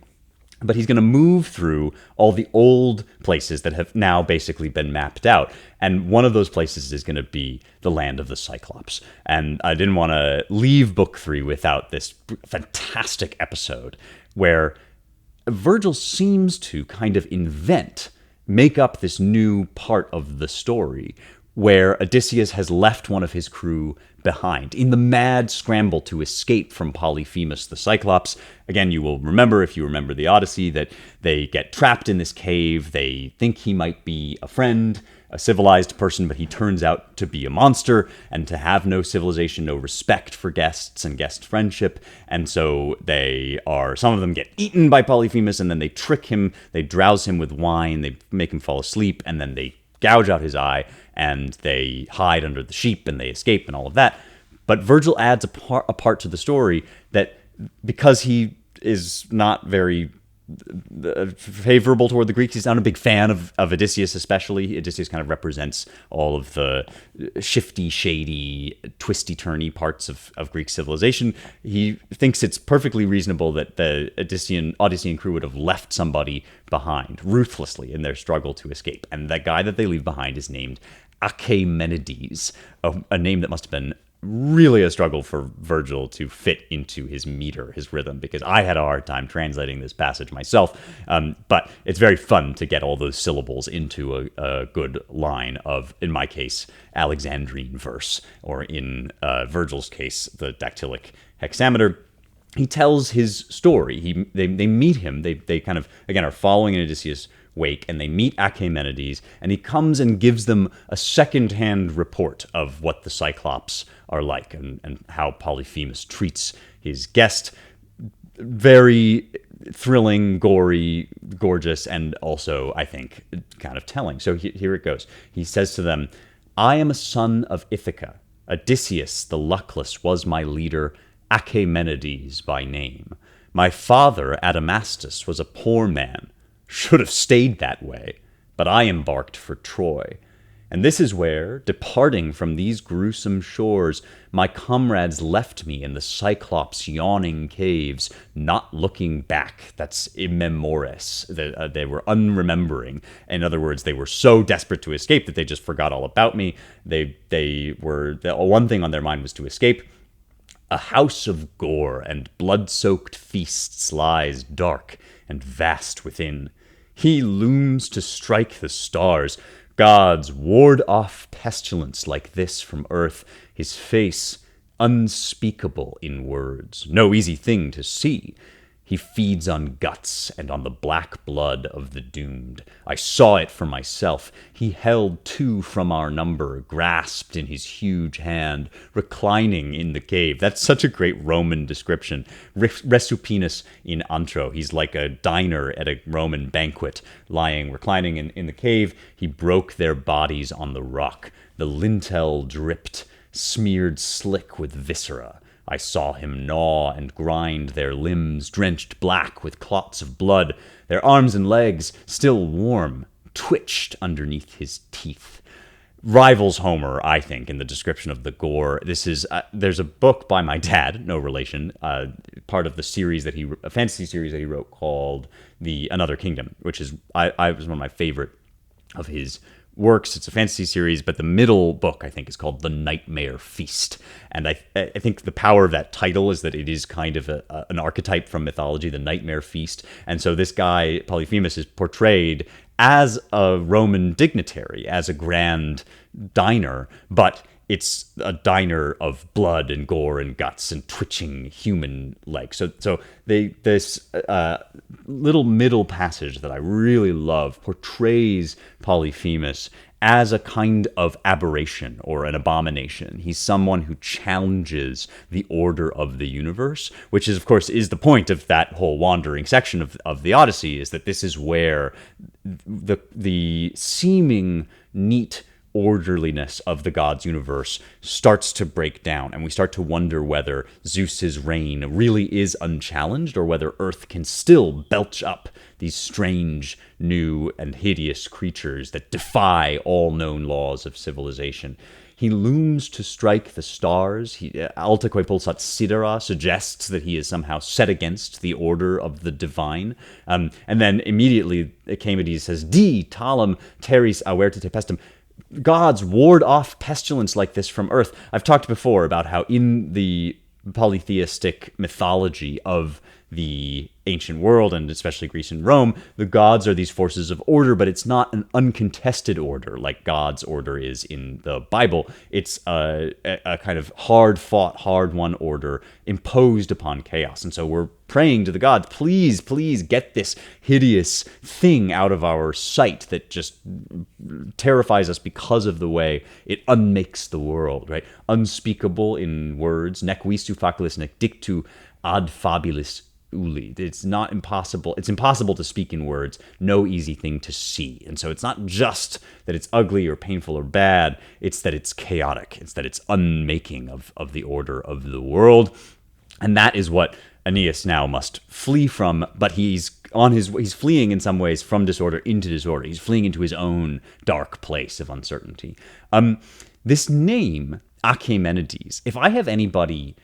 But he's going to move through all the old places that have now basically been mapped out. And one of those places is going to be the land of the Cyclops. And I didn't want to leave book 3 without this fantastic episode where Virgil seems to kind of make up this new part of the story where Odysseus has left one of his crew behind in the mad scramble to escape from Polyphemus the Cyclops. Again, you will remember, if you remember the Odyssey, that they get trapped in this cave. They think he might be a friend, a civilized person, but he turns out to be a monster and to have no civilization, no respect for guests and guest friendship. And so some of them get eaten by Polyphemus, and then they trick him, they drowse him with wine, they make him fall asleep, and then they gouge out his eye, and they hide under the sheep, and they escape, and all of that. But Virgil adds a part to the story that, because he is not very favorable toward the Greeks, he's not a big fan of Odysseus especially. Odysseus kind of represents all of the shifty, shady, twisty-turny parts of Greek civilization. He thinks it's perfectly reasonable that the Odyssean crew would have left somebody behind ruthlessly in their struggle to escape. And that guy that they leave behind is named Achaemenides, a name that must have been really a struggle for Virgil to fit into his meter, his rhythm, because I had a hard time translating this passage myself. But it's very fun to get all those syllables into a good line of, in my case, Alexandrine verse, or in Virgil's case, the dactylic hexameter. He tells his story. They meet him. They kind of, again, are following in Odysseus' wake, and they meet Achaemenides, and he comes and gives them a second-hand report of what the Cyclops are like and how Polyphemus treats his guest. Very thrilling, gory, gorgeous, and also, I think, kind of telling. So here it goes. He says to them, "I am a son of Ithaca. Odysseus the luckless was my leader, Achaemenides by name. My father, Adamastus, was a poor man. Should have stayed that way, but I embarked for Troy. And this is where, departing from these gruesome shores, my comrades left me in the Cyclops' yawning caves, not looking back." That's immemores. They were unremembering. In other words, they were so desperate to escape that they just forgot all about me. The one thing on their mind was to escape. "A house of gore and blood-soaked feasts lies dark and vast within. He looms to strike the stars. Gods, ward off pestilence like this from earth. His face, unspeakable in words, no easy thing to see. He feeds on guts and on the black blood of the doomed. I saw it for myself. He held 2 from our number, grasped in his huge hand, reclining in the cave." That's such a great Roman description. Resupinus in antro. He's like a diner at a Roman banquet, reclining in the cave. He broke their bodies on the rock. The lintel dripped, smeared slick with viscera. I saw him gnaw and grind their limbs, drenched black with clots of blood. Their arms and legs, still warm, twitched underneath his teeth. Rivals Homer, I think, in the description of the gore. This is there's a book by my dad, no relation, part of the series a fantasy series that he wrote called Another Kingdom, which is I was one of my favorite of his works. It's a fantasy series, but the middle book, I think, is called The Nightmare Feast. And I think the power of that title is that it is kind of an archetype from mythology, the Nightmare Feast. And so this guy, Polyphemus, is portrayed as a Roman dignitary, as a grand diner, but it's a diner of blood and gore and guts and twitching human legs. So this little middle passage that I really love portrays Polyphemus as a kind of aberration or an abomination. He's someone who challenges the order of the universe, which is, of course, is the point of that whole wandering section of the Odyssey, is that this is where the seeming neat orderliness of the gods' universe starts to break down, and we start to wonder whether Zeus's reign really is unchallenged, or whether Earth can still belch up these strange, new, and hideous creatures that defy all known laws of civilization. He looms to strike the stars. Altaque pulsat sidera suggests that he is somehow set against the order of the divine. And then immediately Aeneid says, Di talem teres avertite pestem. Gods, ward off pestilence like this from earth. I've talked before about how in the polytheistic mythology of the ancient world, and especially Greece and Rome, the gods are these forces of order, but it's not an uncontested order like God's order is in the Bible. It's a kind of hard-fought, hard-won order imposed upon chaos. And so we're praying to the gods, please, please get this hideous thing out of our sight that just terrifies us because of the way it unmakes the world, right? Unspeakable in words, nec visu facilis, nec dictu ad fabulis uli. It's not impossible. It's impossible to speak in words. No easy thing to see. And so it's not just that it's ugly or painful or bad. It's that it's chaotic. It's that it's unmaking of the order of the world. And that is what Aeneas now must flee from. But he's fleeing in some ways from disorder into disorder. He's fleeing into his own dark place of uncertainty. This name, Achaemenides, if I have anybody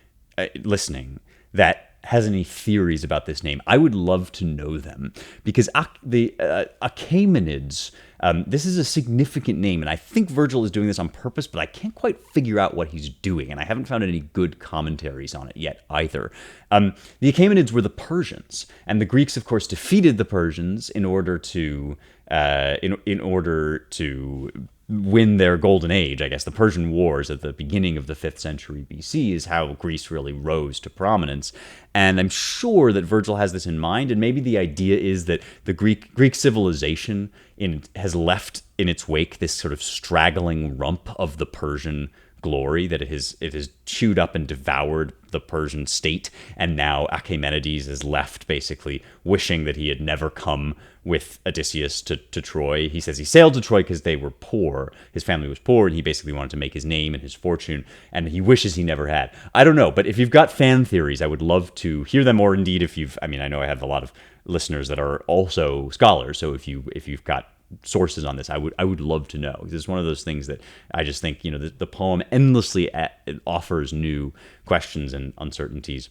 listening that has any theories about this name, I would love to know them, because the Achaemenids, this is a significant name, and I think Virgil is doing this on purpose, but I can't quite figure out what he's doing, and I haven't found any good commentaries on it yet either. The Achaemenids were the Persians, and the Greeks, of course, defeated the Persians in order to win their golden age. I guess the Persian Wars at the beginning of the 5th century BC is how Greece really rose to prominence. And I'm sure that Virgil has this in mind, and maybe the idea is that the Greek civilization has left in its wake this sort of straggling rump of the Persian glory, that it has chewed up and devoured the Persian state, and now Achaemenides is left basically wishing that he had never come with Odysseus to Troy. He says he sailed to Troy because they were poor. His family was poor, and he basically wanted to make his name and his fortune, and he wishes he never had. I don't know, but if you've got fan theories, I would love to hear them, or indeed I know I have a lot of listeners that are also scholars, so if you've got sources on this, I would love to know. This is one of those things that I just think, the poem endlessly offers new questions and uncertainties.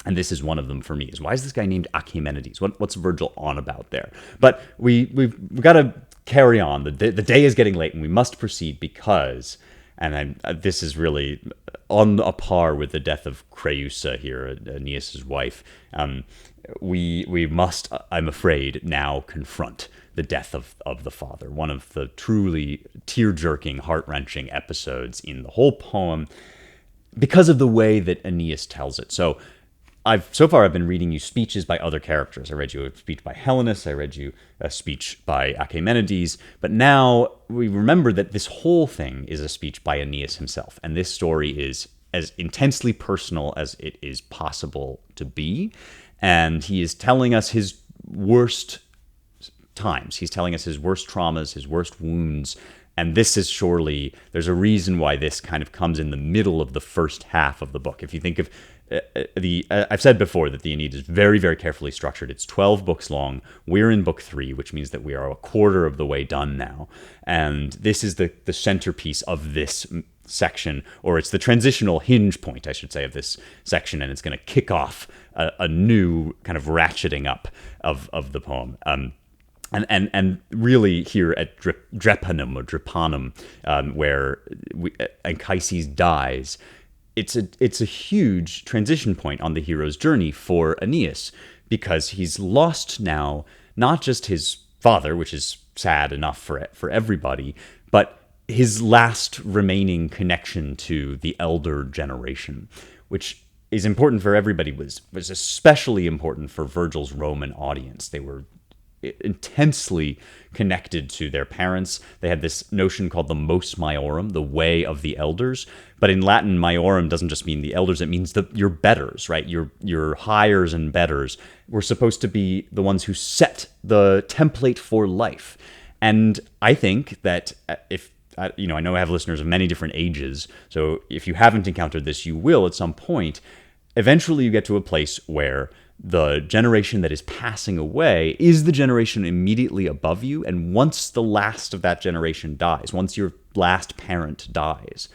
And this is one of them for me, is why is this guy named Achaemenides? What's Virgil on about there? But we've got to carry on. The day is getting late, and we must proceed because, and this is really on a par with the death of Creusa here, Aeneas' wife. We must, I'm afraid, now confront the death of the father, one of the truly tear-jerking, heart-wrenching episodes in the whole poem, because of the way that Aeneas tells it. So far I've been reading you speeches by other characters. I read you a speech by Helenus, I read you a speech by Achaemenides, but now we remember that this whole thing is a speech by Aeneas himself, and this story is as intensely personal as it is possible to be, and he is telling us his worst times. He's telling us his worst traumas, his worst wounds, and this is surely, there's a reason why this kind of comes in the middle of the first half of the book. If you think of I've said before that the Aeneid is very, very carefully structured. It's 12 books long. We're in book 3, which means that we are a quarter of the way done now. And this is the centerpiece of this section, or it's the transitional hinge point, I should say, of this section, and it's going to kick off a new kind of ratcheting up of the poem. And really here at Drepanum, or Drepanum, where Anchises dies, it's a huge transition point on the hero's journey for Aeneas, because he's lost now not just his father, which is sad enough for everybody, but his last remaining connection to the elder generation, which is important for everybody, was especially important for Virgil's Roman audience. They were intensely connected to their parents. They had this notion called the mos maiorum, the way of the elders. But in Latin, maiorum doesn't just mean the elders, it means your betters, right? Your hires and betters were supposed to be the ones who set the template for life. And I think that I know I have listeners of many different ages, so if you haven't encountered this, you will at some point. eventually you get to a place where the generation that is passing away is the generation immediately above you. And once the last of that generation dies, once your last parent dies,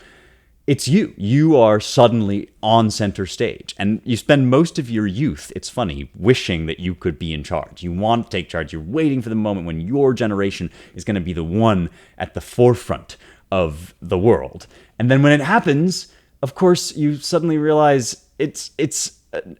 it's you. You are suddenly on center stage. And you spend most of your youth, it's funny, wishing that you could be in charge. You want to take charge. You're waiting for the moment when your generation is going to be the one at the forefront of the world. And then when it happens, of course, you suddenly realize it's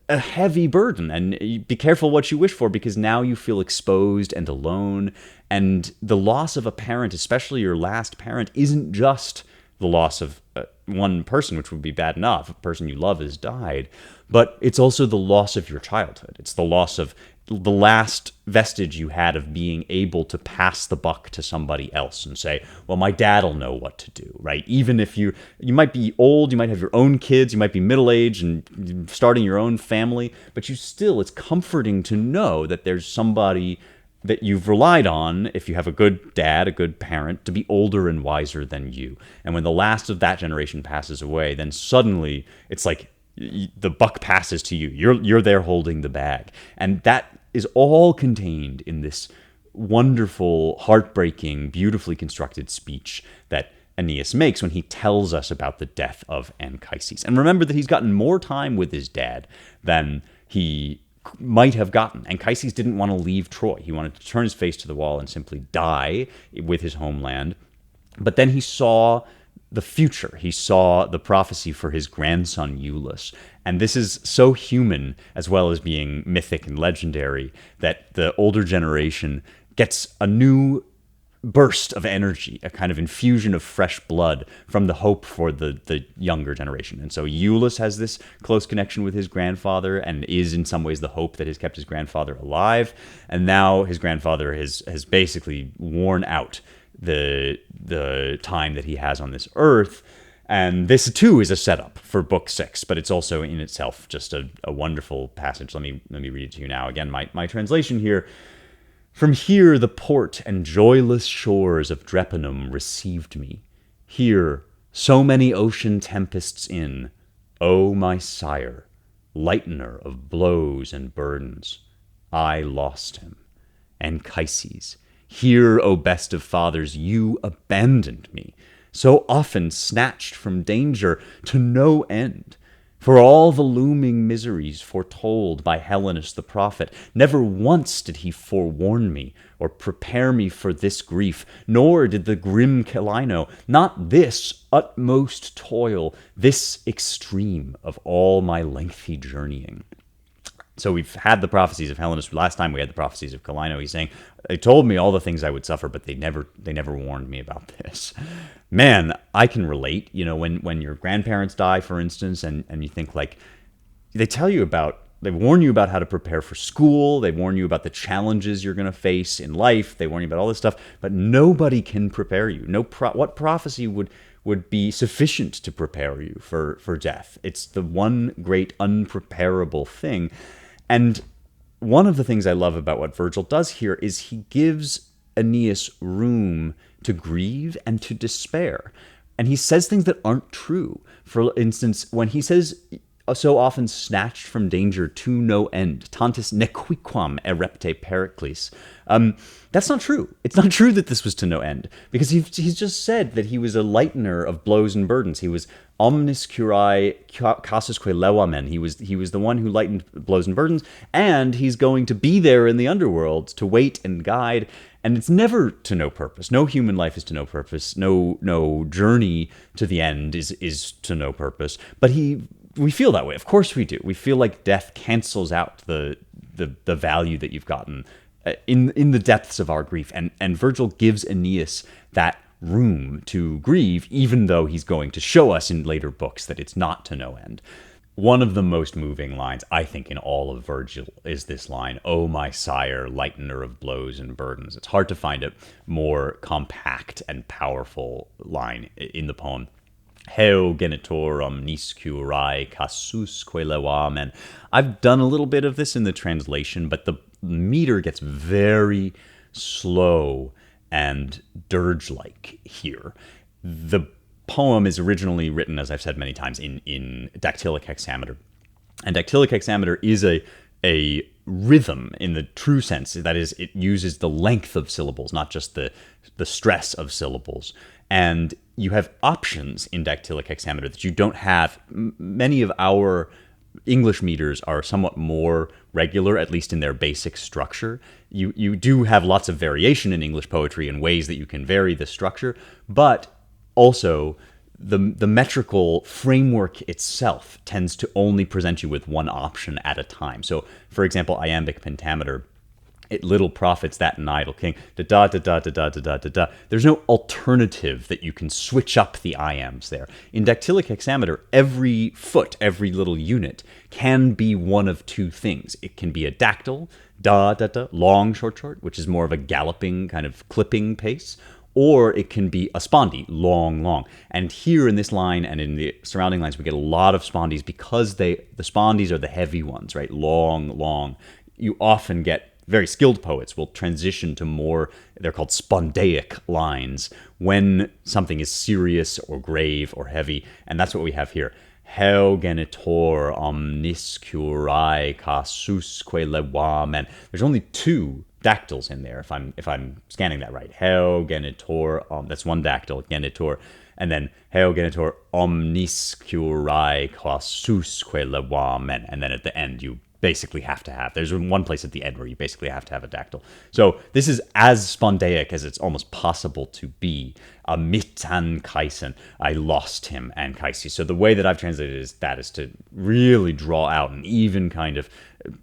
a heavy burden, and be careful what you wish for, because now you feel exposed and alone. And the loss of a parent, especially your last parent, isn't just the loss of one person, which would be bad enough. A person you love has died, but it's also the loss of your childhood. It's the loss of the last vestige you had of being able to pass the buck to somebody else and say, well, my dad'll know what to do, right? Even if you might be old, you might have your own kids, you might be middle-aged and starting your own family, but it's comforting to know that there's somebody that you've relied on, if you have a good dad, a good parent, to be older and wiser than you. And when the last of that generation passes away, then suddenly it's like the buck passes to you. You're there holding the bag. And that is all contained in this wonderful, heartbreaking, beautifully constructed speech that Aeneas makes when he tells us about the death of Anchises. And remember that he's gotten more time with his dad than he might have gotten. Anchises didn't want to leave Troy. He wanted to turn his face to the wall and simply die with his homeland. But then he saw the future. He saw the prophecy for his grandson Iulus. And this is so human, as well as being mythic and legendary, that the older generation gets a new burst of energy, a kind of infusion of fresh blood from the hope for the younger generation. And so Iulus has this close connection with his grandfather and is in some ways the hope that has kept his grandfather alive. And now his grandfather has basically worn out the time that he has on this earth. And this too is a setup for book 6, but it's also in itself just a wonderful passage. Let me read it to you now. Again, my translation here. From here the port and joyless shores of Drepanum received me. Here so many ocean tempests in, O my sire, lightener of blows and burdens, I lost him. Anchises, here, O best of fathers, you abandoned me, so often snatched from danger to no end. For all the looming miseries foretold by Helenus the prophet, never once did he forewarn me or prepare me for this grief, nor did the grim Celaeno, not this utmost toil, this extreme of all my lengthy journeying. So we've had the prophecies of Helenus. Last time we had the prophecies of Celaeno. He's saying, they told me all the things I would suffer, but they never warned me about this. Man, I can relate. You know, when your grandparents die, for instance, and you think like, they warn you about how to prepare for school. They warn you about the challenges you're going to face in life. They warn you about all this stuff, but nobody can prepare you. What prophecy would be sufficient to prepare you for death? It's the one great unpreparable thing. And one of the things I love about what Virgil does here is he gives Aeneas room to grieve and to despair. And he says things that aren't true. For instance, when he says, so often snatched from danger to no end, tantis nequiquam erepte Pericles, that's not true. It's not true that this was to no end, because he's just said that he was a lightener of blows and burdens. He was omnis curae casusque levamen. He was the one who lightened blows and burdens, and he's going to be there in the underworld to wait and guide. And it's never to no purpose. No human life is to no purpose. No journey to the end is to no purpose. But we feel that way. Of course we do. We feel like death cancels out the value that you've gotten in the depths of our grief. And Virgil gives Aeneas that room to grieve, even though he's going to show us in later books that it's not to no end. One of the most moving lines, I think, in all of Virgil is this line, O my sire, lightener of blows and burdens. It's hard to find a more compact and powerful line in the poem. Heu genitor omnis curae casusque levamen. I've done a little bit of this in the translation, but the meter gets very slow and dirge-like here. The poem is originally written, as I've said many times, in dactylic hexameter. And dactylic hexameter is a rhythm in the true sense. That is, it uses the length of syllables, not just the stress of syllables. And you have options in dactylic hexameter that you don't have. Many of our English meters are somewhat more regular, at least in their basic structure. You do have lots of variation in English poetry and ways that you can vary the structure, but also the metrical framework itself tends to only present you with one option at a time. So, for example, iambic pentameter, it little profits that an idle king. Da da da da da da da da da. There's no alternative that you can switch up the iambs there. In dactylic hexameter, every foot, every little unit can be one of two things. It can be a dactyl, da da da, long short short, which is more of a galloping kind of clipping pace, or it can be a spondy, long, long. And here in this line and in the surrounding lines, we get a lot of spondies because the spondies are the heavy ones, right? Long, long. You often get very skilled poets will transition to more, they're called spondaic lines, when something is serious or grave or heavy. And that's what we have here. Heu genitor omnis curae casusque levamen. There's only two dactyls in there, if I'm scanning that right. Heu genitor, that's one dactyl, genitor, and then heu genitor omnis curae casusque levamen, and then at the end you basically have to have. There's one place at the end where you basically have to have a dactyl. So this is as spondaic as it's almost possible to be. Mitan kaisen, I lost him, and kaisi. So the way that I've translated is to really draw out and even kind of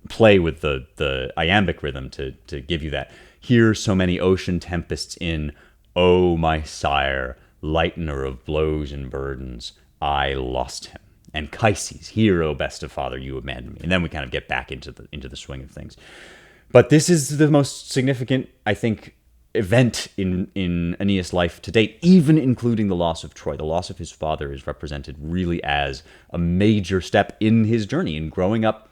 play with the iambic rhythm to give you that. Here so many ocean tempests in, O my sire, lightener of blows and burdens, I lost him. And Chaises, here, O best of father, you abandoned me. And then we kind of get back into the swing of things. But this is the most significant, I think, event in Aeneas' life to date, even including the loss of Troy. The loss of his father is represented really as a major step in his journey in growing up.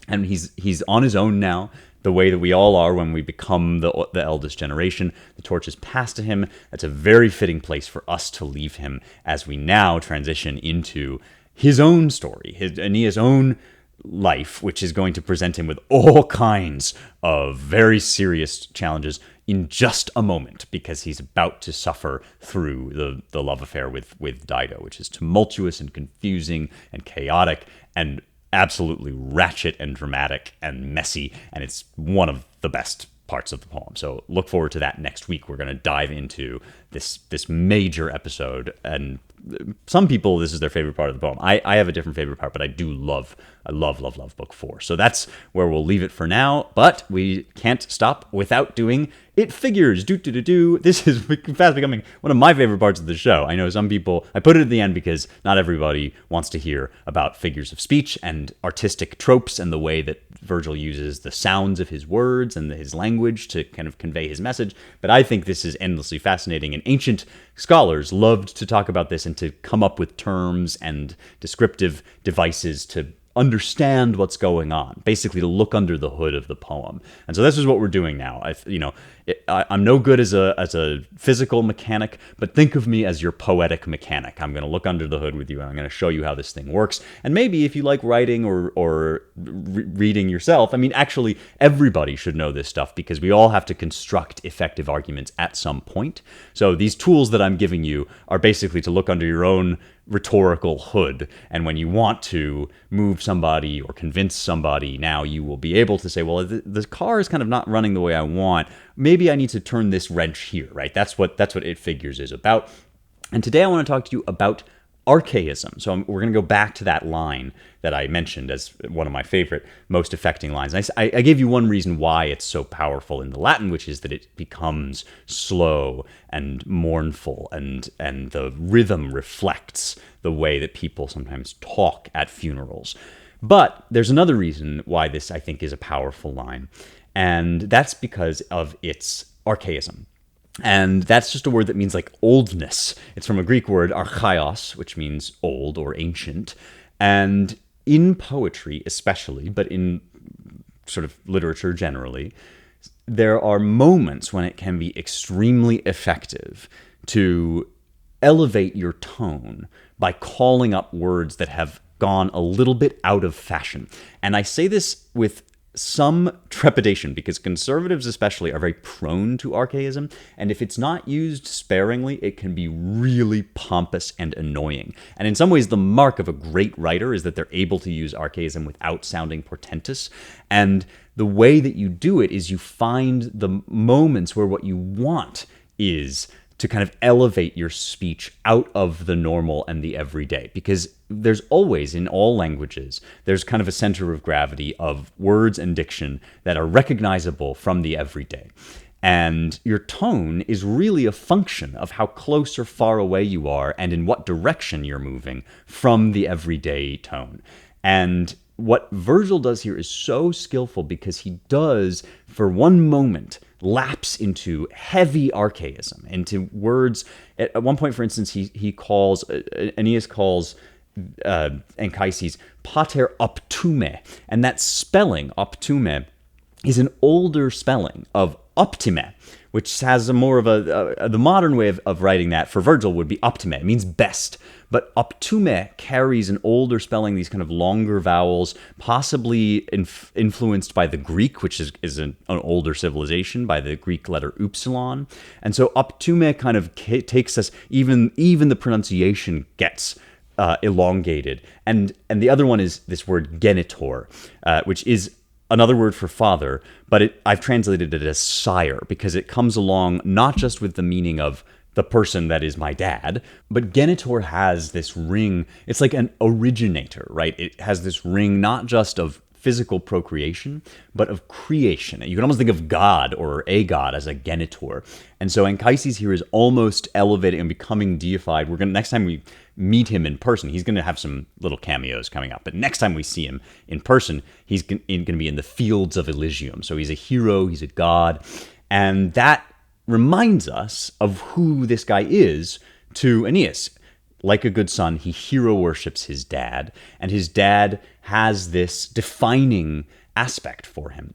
And he's on his own now, the way that we all are when we become the eldest generation. The torch is passed to him. That's a very fitting place for us to leave him as we now transition into his own story, Aeneas' own life, which is going to present him with all kinds of very serious challenges in just a moment, because he's about to suffer through the love affair with Dido, which is tumultuous and confusing and chaotic and absolutely ratchet and dramatic and messy, and it's one of the best parts of the poem. So look forward to that next week. We're going to dive into this major episode, and some people, this is their favorite part of the poem. I have a different favorite part, but I love book 4. So that's where we'll leave it for now, but we can't stop without doing It Figures. This is fast becoming one of my favorite parts of the show. I know some people, I put it at the end because not everybody wants to hear about figures of speech and artistic tropes and the way that Virgil uses the sounds of his words and his language to kind of convey his message. But I think this is endlessly fascinating, and ancient scholars loved to talk about this and to come up with terms and descriptive devices to understand what's going on, basically to look under the hood of the poem. And so this is what we're doing now. I'm no good as a physical mechanic, but think of me as your poetic mechanic. I'm going to look under the hood with you, and I'm going to show you how this thing works. And maybe if you like writing or reading yourself, I mean, actually, everybody should know this stuff because we all have to construct effective arguments at some point. So these tools that I'm giving you are basically to look under your own rhetorical hood, and when you want to move somebody or convince somebody, now you will be able to say, well, the car is kind of not running the way I want. Maybe I need to turn this wrench here, right? That's what It Figures is about. And today I want to talk to you about archaism. So we're going to go back to that line that I mentioned as one of my favorite, most affecting lines. And I gave you one reason why it's so powerful in the Latin, which is that it becomes slow and mournful, and the rhythm reflects the way that people sometimes talk at funerals. But there's another reason why this, I think, is a powerful line, and that's because of its archaism. And that's just a word that means like oldness. It's from a Greek word, archaios, which means old or ancient. And in poetry especially, but in sort of literature generally, there are moments when it can be extremely effective to elevate your tone by calling up words that have gone a little bit out of fashion. And I say this with some trepidation because conservatives especially are very prone to archaism, and if it's not used sparingly, it can be really pompous and annoying. And in some ways, the mark of a great writer is that they're able to use archaism without sounding portentous. And the way that you do it is you find the moments where what you want is to kind of elevate your speech out of the normal and the everyday. Because there's always, in all languages, there's kind of a center of gravity of words and diction that are recognizable from the everyday. And your tone is really a function of how close or far away you are and in what direction you're moving from the everyday tone. And what Virgil does here is so skillful because he does, for one moment, lapse into heavy archaism, into words. At one point, for instance, Aeneas calls Anchises pater optume, and that spelling, optume, is an older spelling of optime, which has a more of the modern way of writing that for Virgil would be optime. It means best. But optume carries an older spelling, these kind of longer vowels, possibly influenced by the Greek, which is an older civilization, by the Greek letter upsilon. And so optume kind of takes us, even the pronunciation gets elongated. And the other one is this word genitor, which is another word for father, but I've translated it as sire because it comes along not just with the meaning of the person that is my dad, but genitor has this ring. It's like an originator, right? It has this ring not just of physical procreation, but of creation. You can almost think of God or a god as a genitor. And so Anchises here is almost elevating and becoming deified. Next time we meet him in person, he's going to have some little cameos coming up. But next time we see him in person, he's going to be in the fields of Elysium. So he's a hero, he's a god. And that reminds us of who this guy is to Aeneas. Like a good son, he hero worships his dad, and his dad has this defining aspect for him.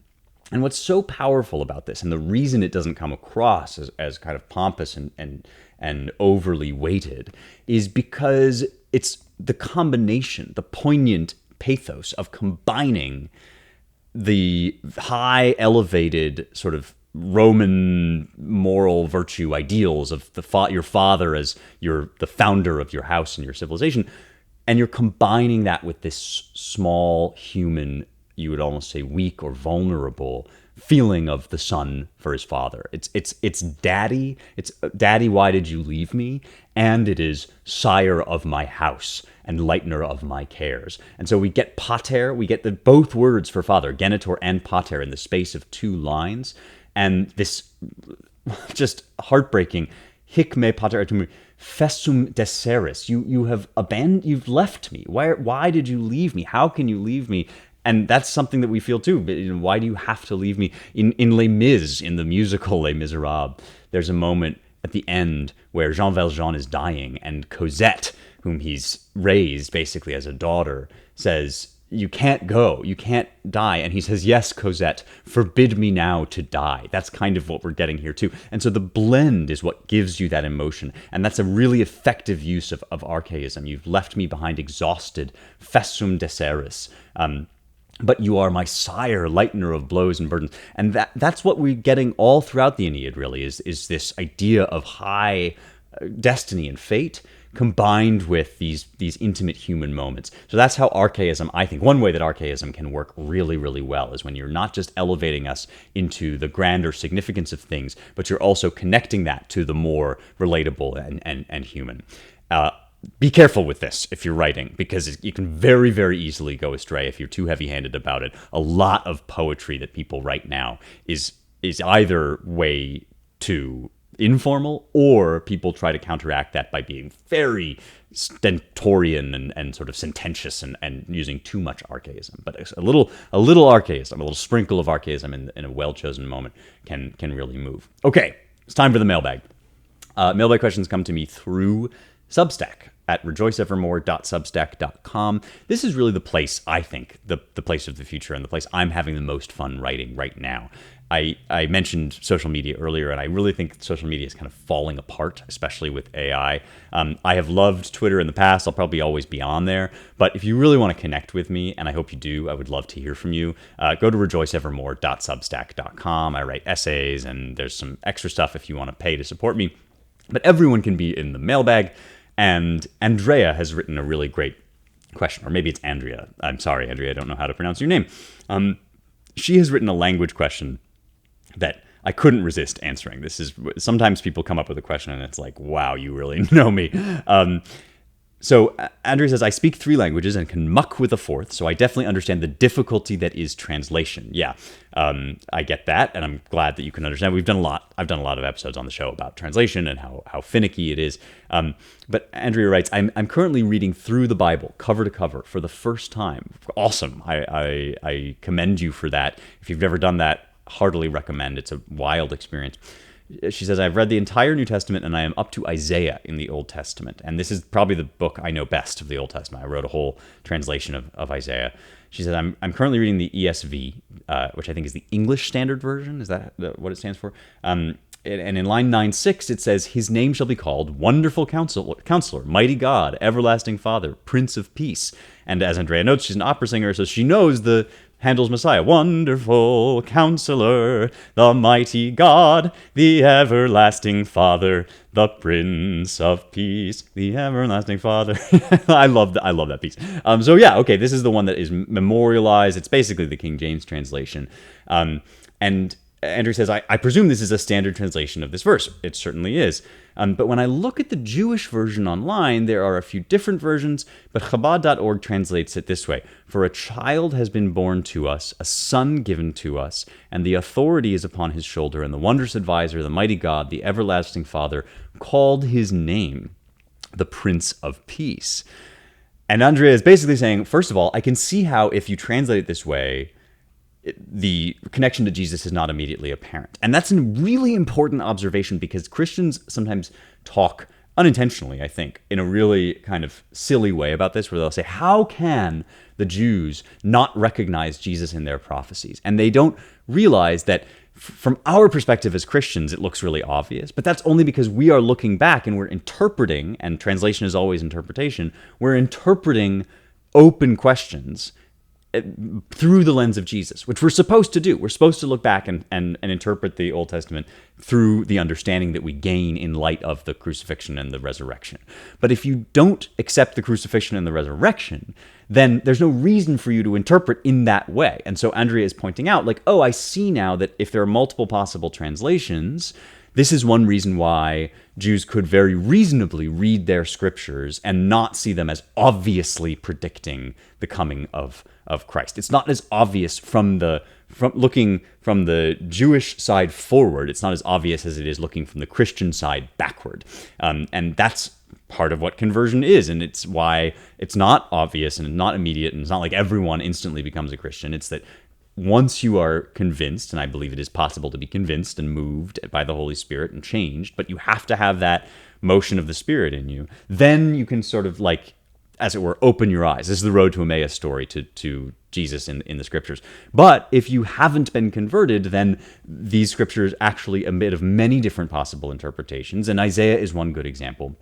And what's so powerful about this, and the reason it doesn't come across as kind of pompous and overly weighted, is because it's the combination, the poignant pathos of combining the high, elevated sort of Roman moral virtue ideals of your father as the founder of your house and your civilization, and you're combining that with this small human, you would almost say weak or vulnerable feeling of the son for his father. It's daddy, why did you leave me? And it is sire of my house and lightener of my cares. And so we get pater, we get both words for father, genitor and pater, in the space of 2 lines. And this just heartbreaking, hic me pater et fessum deseris. You've left me. Why did you leave me? How can you leave me? And that's something that we feel too. Why do you have to leave me? In Les Mis, in the musical Les Miserables, there's a moment at the end where Jean Valjean is dying, and Cosette, whom he's raised basically as a daughter, says, "You can't go, you can't die." And he says, "Yes, Cosette, forbid me now to die." That's kind of what we're getting here too. And so the blend is what gives you that emotion. And that's a really effective use of archaism. You've left me behind exhausted, fessum deseris. But you are my sire, lightener of blows and burdens. And that's what we're getting all throughout the Aeneid, really, is this idea of high destiny and fate combined with these intimate human moments. So that's how archaism, I think, one way that archaism can work really, really well is when you're not just elevating us into the grander significance of things, but you're also connecting that to the more relatable and human. Be careful with this if you're writing, because you can very, very easily go astray if you're too heavy-handed about it. A lot of poetry that people write now is either way too informal, or people try to counteract that by being very stentorian and sort of sententious and using too much archaism. But a little archaism, a little sprinkle of archaism in a well-chosen moment can really move. Okay, it's time for the mailbag. Mailbag questions come to me through Substack. at rejoiceevermore.substack.com. This is really the place, I think, the place of the future and the place I'm having the most fun writing right now. I mentioned social media earlier, and I really think social media is kind of falling apart, especially with AI. I have loved Twitter in the past. I'll probably always be on there. But if you really want to connect with me, and I hope you do, I would love to hear from you. Go to rejoiceevermore.substack.com. I write essays, and there's some extra stuff if you want to pay to support me. But everyone can be in the mailbag. And Andrea has written a really great question, or maybe it's Andrea. I'm sorry, Andrea, I don't know how to pronounce your name. She has written a language question that I couldn't resist answering. This is, sometimes people come up with a question and it's like, wow, you really know me. So Andrea says, I speak 3 languages and can muck with a 4th, so I definitely understand the difficulty that is translation. Yeah, I get that, and I'm glad that you can understand. I've done a lot of episodes on the show about translation and how finicky it is. But Andrea writes, I'm currently reading through the Bible, cover to cover, for the first time. Awesome. I commend you for that. If you've never done that, heartily recommend. It's a wild experience. She says, I've read the entire New Testament and I am up to Isaiah in the Old Testament. And this is probably the book I know best of the Old Testament. I wrote a whole translation of Isaiah. She says, I'm currently reading the ESV, which I think is the English Standard Version. Is that what it stands for? And in line 9:6, it says, his name shall be called Wonderful Counselor, Mighty God, Everlasting Father, Prince of Peace. And as Andrea notes, she's an opera singer, so she knows the Handel's Messiah. Wonderful Counselor, the Mighty God, the Everlasting Father, the Prince of Peace, the Everlasting Father. I love that piece. So yeah, okay, this is the one that is memorialized. It's basically the King James translation. And Andrew says, I presume this is a standard translation of this verse. It certainly is. But when I look at the Jewish version online, there are a few different versions, but Chabad.org translates it this way. For a child has been born to us, a son given to us, and the authority is upon his shoulder, and the wondrous advisor, the mighty God, the everlasting Father, called his name the Prince of Peace. And Andrea is basically saying, first of all, I can see how if you translate it this way, the connection to Jesus is not immediately apparent. And that's a really important observation because Christians sometimes talk unintentionally, I think, in a really kind of silly way about this, where they'll say, how can the Jews not recognize Jesus in their prophecies? And they don't realize that from our perspective as Christians, it looks really obvious, but that's only because we are looking back and we're interpreting, and translation is always interpretation, we're interpreting open questions through the lens of Jesus, which we're supposed to do. We're supposed to look back and interpret the Old Testament through the understanding that we gain in light of the crucifixion and the resurrection. But if you don't accept the crucifixion and the resurrection, then there's no reason for you to interpret in that way. And so Andrea is pointing out, like, oh, I see now that if there are multiple possible translations, this is one reason why Jews could very reasonably read their scriptures and not see them as obviously predicting the coming of Christ. It's not as obvious from looking from the Jewish side forward. It's not as obvious as it is looking from the Christian side backward. And that's part of what conversion is. And it's why it's not obvious and not immediate. And it's not like everyone instantly becomes a Christian. It's that once you are convinced, and I believe it is possible to be convinced and moved by the Holy Spirit and changed, but you have to have that motion of the Spirit in you, then you can sort of, like, as it were, open your eyes. This is the road to Emmaus story to Jesus in the scriptures. But if you haven't been converted, then these scriptures actually admit of many different possible interpretations, and Isaiah is one good example.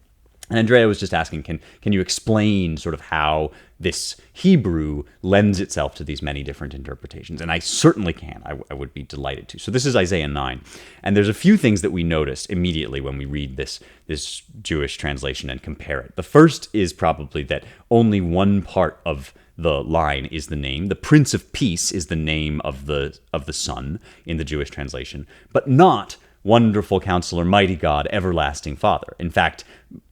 And Andrea was just asking, can you explain sort of how this Hebrew lends itself to these many different interpretations? And I certainly can. I would be delighted to. So this is Isaiah 9. And there's a few things that we notice immediately when we read this Jewish translation and compare it. The first is probably that only one part of the line is the name. The Prince of Peace is the name of the Son in the Jewish translation, but not Wonderful Counselor, Mighty God, Everlasting Father. In fact,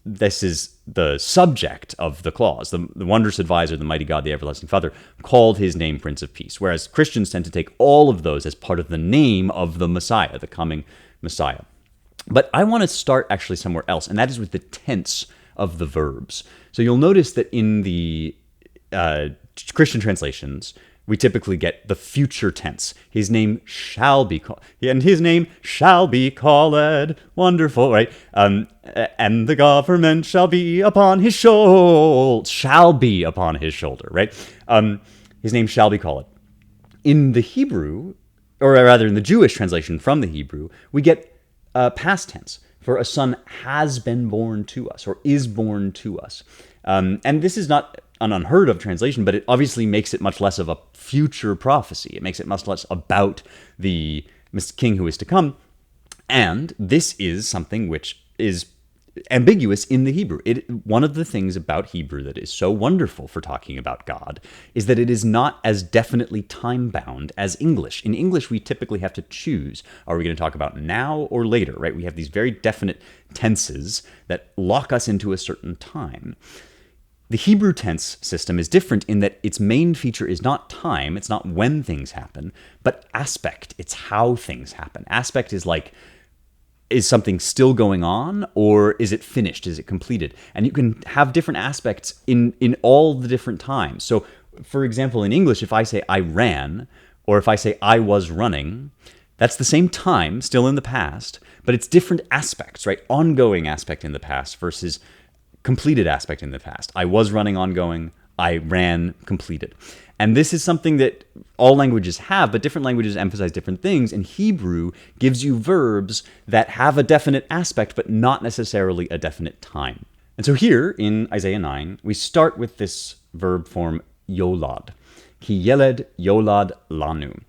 this is the subject of the clause. The wondrous advisor, the mighty God, the everlasting Father, called his name Prince of Peace, whereas Christians tend to take all of those as part of the name of the Messiah, the coming Messiah. But I want to start actually somewhere else, and that is with the tense of the verbs. So you'll notice that in the Christian translations, we typically get the future tense. His name shall be called, and his name shall be called. Wonderful, right? And the government shall be upon his shoulder. Shall be upon his shoulder, right? His name shall be called. In the Hebrew, or rather in the Jewish translation from the Hebrew, we get past tense, for a son has been born to us, or is born to us. And this is not an unheard of translation, but it obviously makes it much less of a future prophecy. It makes it much less about the king who is to come. And this is something which is ambiguous in the Hebrew. One of the things about Hebrew that is so wonderful for talking about God is that it is not as definitely time-bound as English. In English, we typically have to choose, are we going to talk about now or later, right? We have these very definite tenses that lock us into a certain time. The Hebrew tense system is different in that its main feature is not time, it's not when things happen, but aspect. It's how things happen. Aspect is like, is something still going on, or is it finished? Is it completed? And you can have different aspects in all the different times. So, for example, in English, if I say I ran, or if I say I was running, that's the same time, still in the past, but it's different aspects, right? Ongoing aspect in the past versus completed aspect in the past. I was running ongoing, I ran completed. And this is something that all languages have, but different languages emphasize different things. And Hebrew gives you verbs that have a definite aspect, but not necessarily a definite time. And so here in Isaiah 9, we start with this verb form yolad. Ki yeled yolad lanu.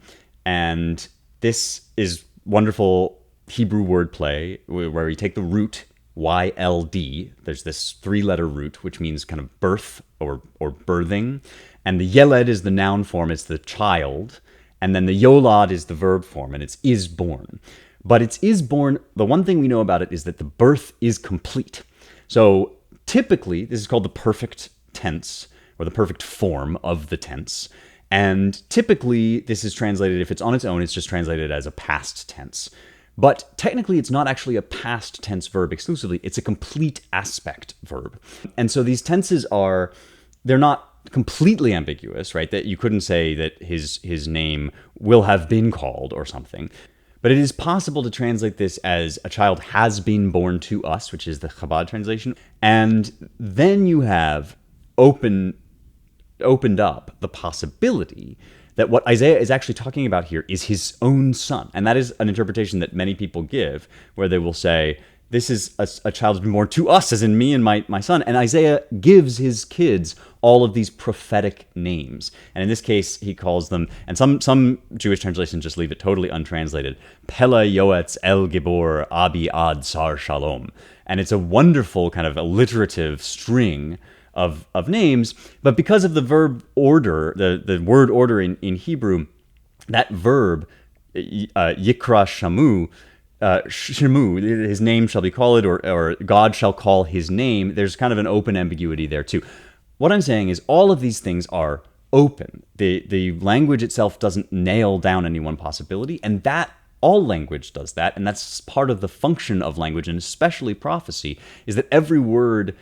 And this is wonderful Hebrew wordplay where we take the root YLD. There's this three-letter root, which means kind of birth or birthing. And the yeled is the noun form, it's the child. And then the yolad is the verb form, and it's is born. But it's is born, the one thing we know about it is that the birth is complete. So typically, this is called the perfect tense, or the perfect form of the tense. And typically, this is translated, if it's on its own, it's just translated as a past tense. But technically, it's not actually a past tense verb exclusively. It's a complete aspect verb. And so these tenses they're not completely ambiguous, right? That you couldn't say that his name will have been called or something. But it is possible to translate this as a child has been born to us, which is the Chabad translation. And then you have opened up the possibility that what Isaiah is actually talking about here is his own son. And that is an interpretation that many people give, where they will say, this is a child has been born to us, as in me and my son. And Isaiah gives his kids all of these prophetic names. And in this case, he calls them, and some Jewish translations just leave it totally untranslated, Pella Yoetz El Gibor Abi Ad Sar Shalom. And it's a wonderful kind of alliterative string of names, but because of the verb order, the word order in Hebrew, that verb, yikra shamu, his name shall be called, or God shall call his name, there's kind of an open ambiguity there too. What I'm saying is all of these things are open. The language itself doesn't nail down any one possibility, and that all language does that, and that's part of the function of language, and especially prophecy, is that every word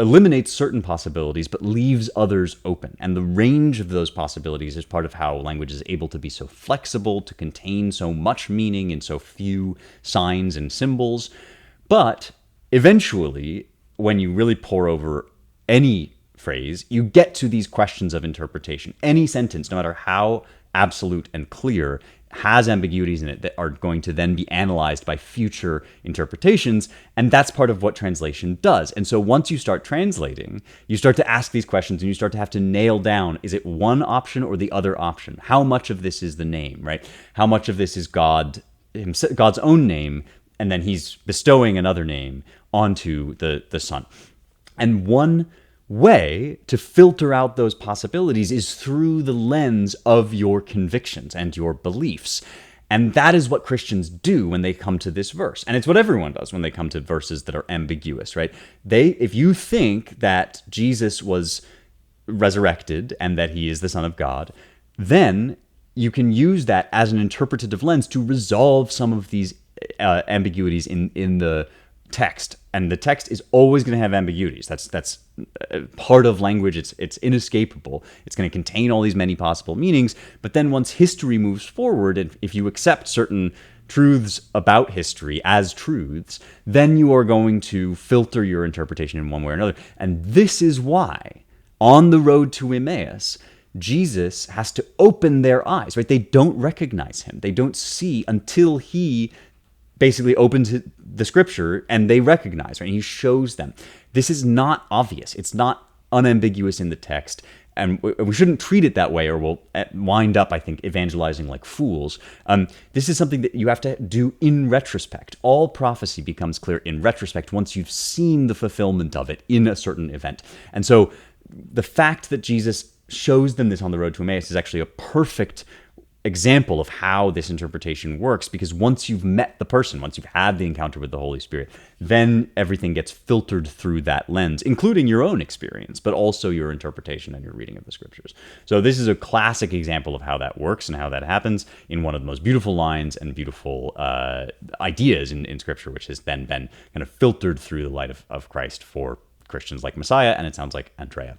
eliminates certain possibilities, but leaves others open. And the range of those possibilities is part of how language is able to be so flexible, to contain so much meaning in so few signs and symbols. But eventually, when you really pore over any phrase, you get to these questions of interpretation. Any sentence, no matter how absolute and clear, has ambiguities in it that are going to then be analyzed by future interpretations, and that's part of what translation does. And so once you start translating, you start to ask these questions, and you start to have to nail down, is it one option or the other option? How much of this is the name, right? How much of this is God's own name, and then he's bestowing another name onto the Son? And one way to filter out those possibilities is through the lens of your convictions and your beliefs. And that is what Christians do when they come to this verse. And it's what everyone does when they come to verses that are ambiguous, right? If you think that Jesus was resurrected and that he is the Son of God, then you can use that as an interpretative lens to resolve some of these ambiguities in the text, and the text is always going to have ambiguities. That's part of language. It's inescapable. It's going to contain all these many possible meanings. But then once history moves forward, and if you accept certain truths about history as truths, then you are going to filter your interpretation in one way or another. And this is why, on the road to Emmaus, Jesus has to open their eyes, right? They don't recognize him. They don't see until he basically opens the scripture and they recognize, right? And he shows them. This is not obvious. It's not unambiguous in the text. And we shouldn't treat it that way, or we'll wind up, I think, evangelizing like fools. This is something that you have to do in retrospect. All prophecy becomes clear in retrospect once you've seen the fulfillment of it in a certain event. And so the fact that Jesus shows them this on the road to Emmaus is actually a perfect example of how this interpretation works, because once you've met the person, once you've had the encounter with the Holy Spirit, then everything gets filtered through that lens, including your own experience, but also your interpretation and your reading of the scriptures. So this is a classic example of how that works and how that happens in one of the most beautiful lines and beautiful ideas in scripture, which has then been kind of filtered through the light of Christ for Christians like Messiah, and it sounds like Andrea.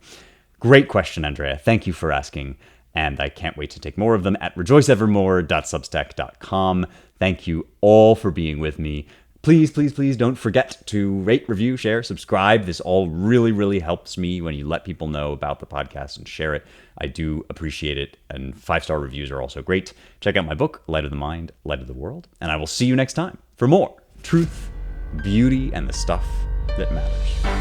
Great question, Andrea. Thank you for asking. And I can't wait to take more of them at rejoiceevermore.substack.com. Thank you all for being with me. Please, please, please don't forget to rate, review, share, subscribe. This all really, really helps me when you let people know about the podcast and share it. I do appreciate it. And 5-star reviews are also great. Check out my book, Light of the Mind, Light of the World. And I will see you next time for more truth, beauty, and the stuff that matters.